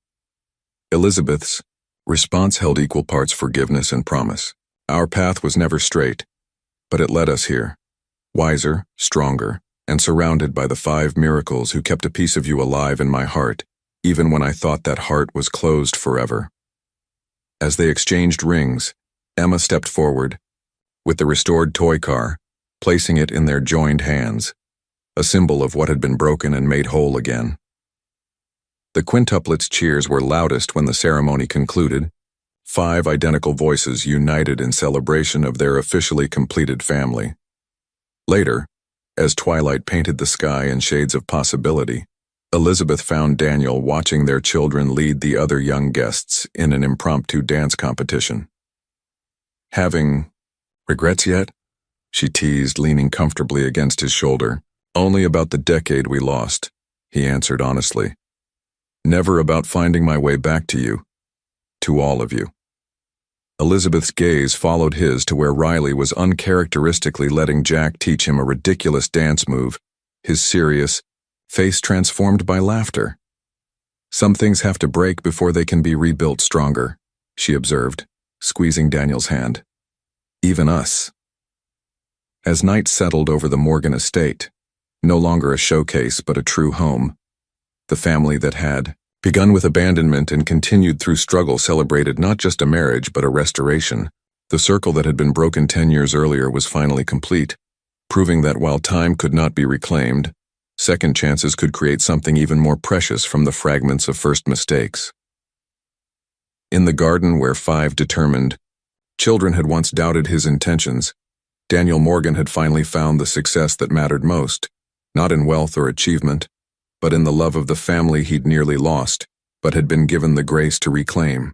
Elizabeth's response held equal parts forgiveness and promise. Our path was never straight, but it led us here, wiser, stronger, and surrounded by the 5 miracles who kept a piece of you alive in my heart, even when I thought that heart was closed forever. As they exchanged rings, Emma stepped forward, with the restored toy car, placing it in their joined hands, a symbol of what had been broken and made whole again. The quintuplets' cheers were loudest when the ceremony concluded, 5 identical voices united in celebration of their officially completed family. Later, as twilight painted the sky in shades of possibility, Elizabeth found Daniel watching their children lead the other young guests in an impromptu dance competition. Having regrets yet? She teased, leaning comfortably against his shoulder. Only about the decade we lost, he answered honestly. Never about finding my way back to you. To all of you. Elizabeth's gaze followed his to where Riley was uncharacteristically letting Jack teach him a ridiculous dance move, his serious face transformed by laughter. Some things have to break before they can be rebuilt stronger, she observed, squeezing Daniel's hand. Even us. As night settled over the Morgan estate, no longer a showcase but a true home, the family that had begun with abandonment and continued through struggle celebrated not just a marriage but a restoration. The circle that had been broken 10 years earlier was finally complete, proving that while time could not be reclaimed, second chances could create something even more precious from the fragments of first mistakes. In the garden where 5 determined children had once doubted his intentions, Daniel Morgan had finally found the success that mattered most, not in wealth or achievement, but in the love of the family he'd nearly lost, but had been given the grace to reclaim.